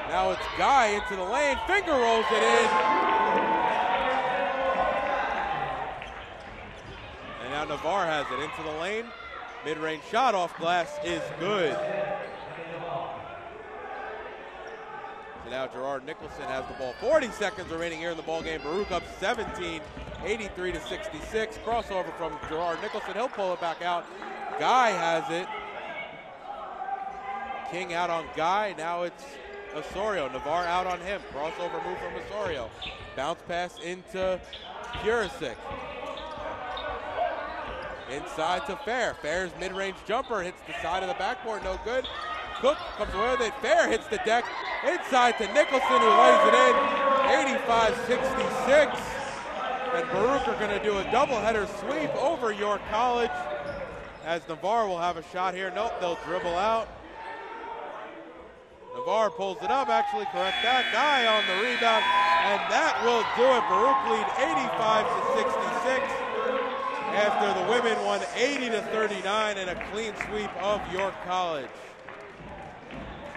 Now it's Guy into the lane, finger rolls it in. And now Navarre has it into the lane. Mid-range shot off glass is good. So now Gerard Nicholson has the ball. 40 seconds remaining here in the ball game. Baruch up 17, 83-66. Crossover from Gerard Nicholson. He'll pull it back out. Guy has it. King out on Guy. Now it's Osorio. Navarre out on him. Crossover move from Osorio. Bounce pass into Purisic. Inside to Fair. Fair's mid-range jumper hits the side of the backboard. No good. Cook comes away with it. Fair hits the deck. Inside to Nicholson, who lays it in. 85-66. And Baruch are going to do a doubleheader sweep over York College. As Navarre will have a shot here. Nope, they'll dribble out. Navarre pulls it up, actually correct that. Guy on the rebound, and that will do it. Baruch lead 85-66 after the women won 80-39 in a clean sweep of York College.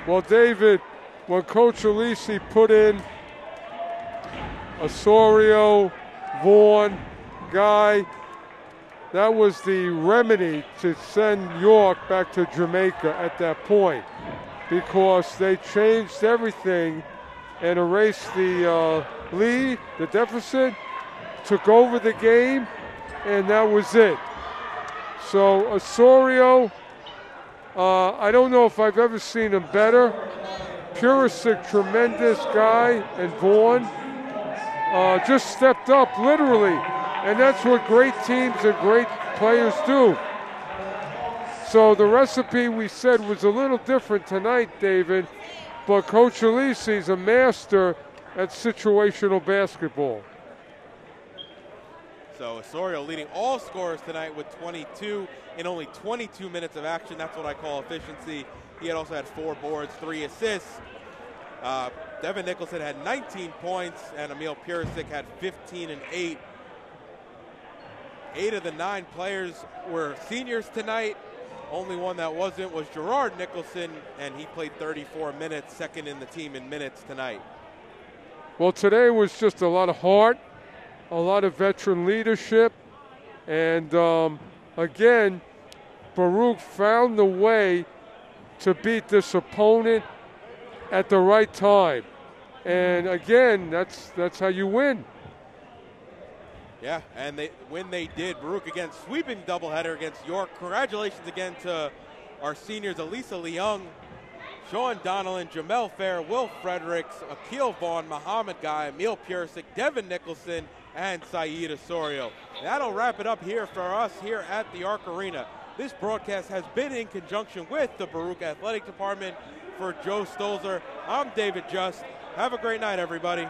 Well, David, when Coach Alisi put in Osorio, Vaughn, Guy, that was the remedy to send York back to Jamaica at that point, because they changed everything and erased the lead, the deficit, took over the game, and that was it. So Osorio, I don't know if I've ever seen him better. Purisic, tremendous guy, and Vaughn just stepped up, literally. And that's what great teams and great players do. So the recipe, we said, was a little different tonight, David, but Coach Alisi's a master at situational basketball. So Osorio leading all scorers tonight with 22 in only 22 minutes of action. That's what I call efficiency. He had also had 4 boards, 3 assists. Devin Nicholson had 19 points, and Emil Purisic had 15 and 8. 8 of the 9 players were seniors tonight. Only one that wasn't was Gerard Nicholson, and he played 34 minutes, second in the team in minutes tonight. Well, today was just a lot of heart, a lot of veteran leadership, and again, Baruch found the way to beat this opponent at the right time. And again, that's how you win. Yeah, and when they did, Baruch again sweeping doubleheader against York. Congratulations again to our seniors, Elisa Leung, Sean Donnellan, Jamel Fair, Will Fredericks, Akil Vaughn, Muhammad Guy, Emil Purisic, Devin Nicholson, and Sayeed Osorio. That'll wrap it up here for us here at the Arc Arena. This broadcast has been in conjunction with the Baruch Athletic Department. For Joe Stolzer, I'm David Just. Have a great night, everybody.